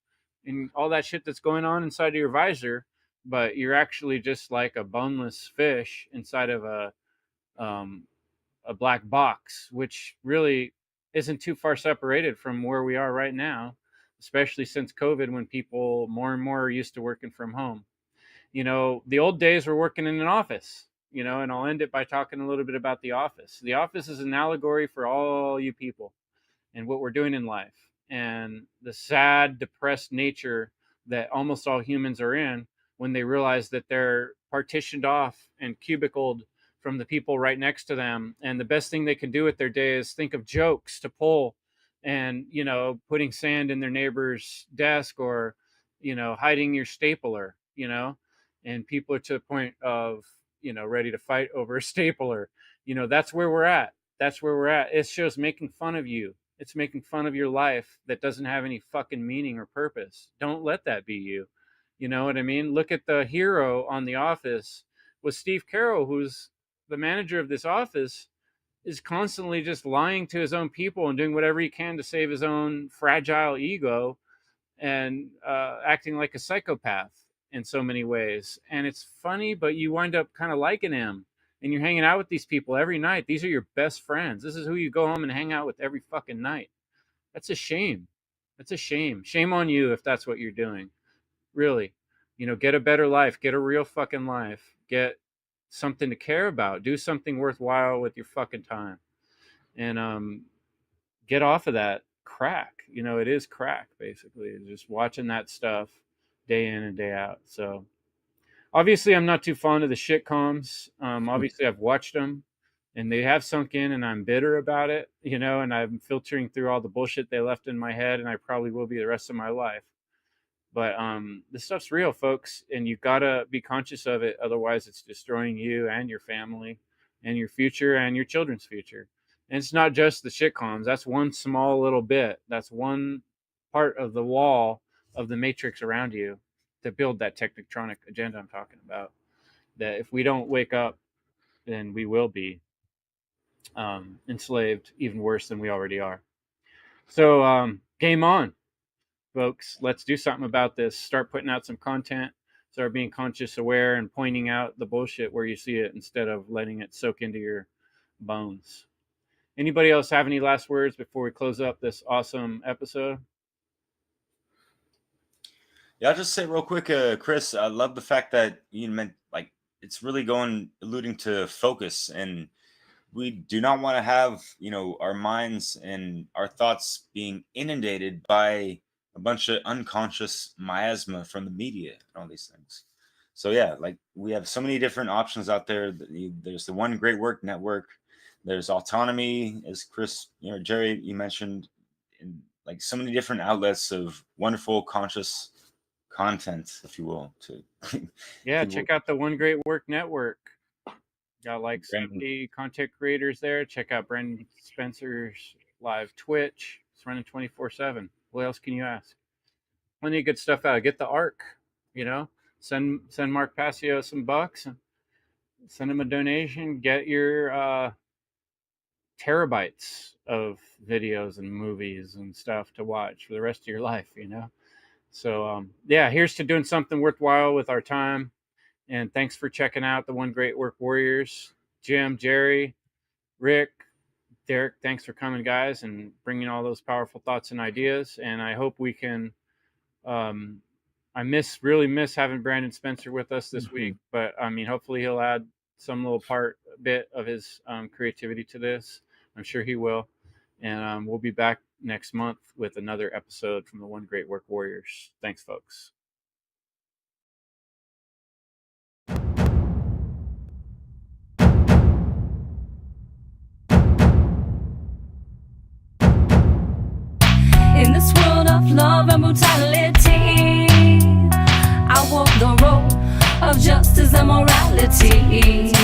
and all that shit that's going on inside of your visor, but you're actually just like a boneless fish inside of a black box, which really isn't too far separated from where we are right now, especially since COVID, when people more and more are used to working from home. The old days were working in an office, and I'll end it by talking a little bit about the office. The office is an allegory for all you people and what we're doing in life, and the sad, depressed nature that almost all humans are in when they realize that they're partitioned off and cubicled from the people right next to them. And the best thing they can do with their day is think of jokes to pull, and putting sand in their neighbor's desk, or hiding your stapler, and people are to the point of ready to fight over a stapler. That's where we're at. It's just making fun of you. It's making fun of your life that doesn't have any fucking meaning or purpose. Don't let that be you. You know what I mean? Look at the hero on The Office with Steve Carell, who's the manager of this office, is constantly just lying to his own people and doing whatever he can to save his own fragile ego, and acting like a psychopath in so many ways. And it's funny, but you wind up kind of liking him, and you're hanging out with these people every night. These are your best friends. This is who you go home and hang out with every fucking night. That's a shame. It's a shame. Shame on you if that's what you're doing. Really. Get a better life. Get a real fucking life. Get something to care about. Do something worthwhile with your fucking time. And get off of that crack. It is crack, basically. It's just watching that stuff day in and day out. So obviously I'm not too fond of the shitcoms. Obviously I've watched them and they have sunk in, and I'm bitter about it, and I'm filtering through all the bullshit they left in my head, and I probably will be the rest of my life. But this stuff's real, folks, and you gotta be conscious of it. Otherwise, it's destroying you and your family and your future and your children's future. And it's not just the shitcoms. That's one small little bit. That's one part of the wall of the matrix around you to build that technotronic agenda I'm talking about. That if we don't wake up, then we will be enslaved even worse than we already are. So game on, folks. Let's do something about this. Start putting out some content. Start being conscious, aware, and pointing out the bullshit where you see it instead of letting it soak into your bones. Anybody else have any last words before we close up this awesome episode? Yeah, I'll just say real quick, Chris, I love the fact that you meant, like, it's really alluding to focus, and we do not want to have, our minds and our thoughts being inundated by a bunch of unconscious miasma from the media and all these things. So yeah, like, we have so many different options out there. There's the One Great Work Network. There's autonomy, as Chris, Jerry, you mentioned, in like so many different outlets of wonderful conscious content, if you will. Yeah, check out the One Great Work Network. Got like 70 content creators there. Check out Brandon Spencer's live Twitch. It's running 24/7. What else can you ask? Plenty of good stuff out. Get the ARC. Send Mark Passio some bucks. Send him a donation. Get your terabytes of videos and movies and stuff to watch for the rest of your life. So yeah, here's to doing something worthwhile with our time. And thanks for checking out the One Great Work Warriors. Jim, Jerry, Rick, Derek, thanks for coming, guys, and bringing all those powerful thoughts and ideas. And I hope we can, I really miss having Brandon Spencer with us this week. But, hopefully he'll add some little bit of his creativity to this. I'm sure he will. And we'll be back next month with another episode from the One Great Work Warriors. Thanks, folks. In this world of love and brutality, I walk the road of justice and morality.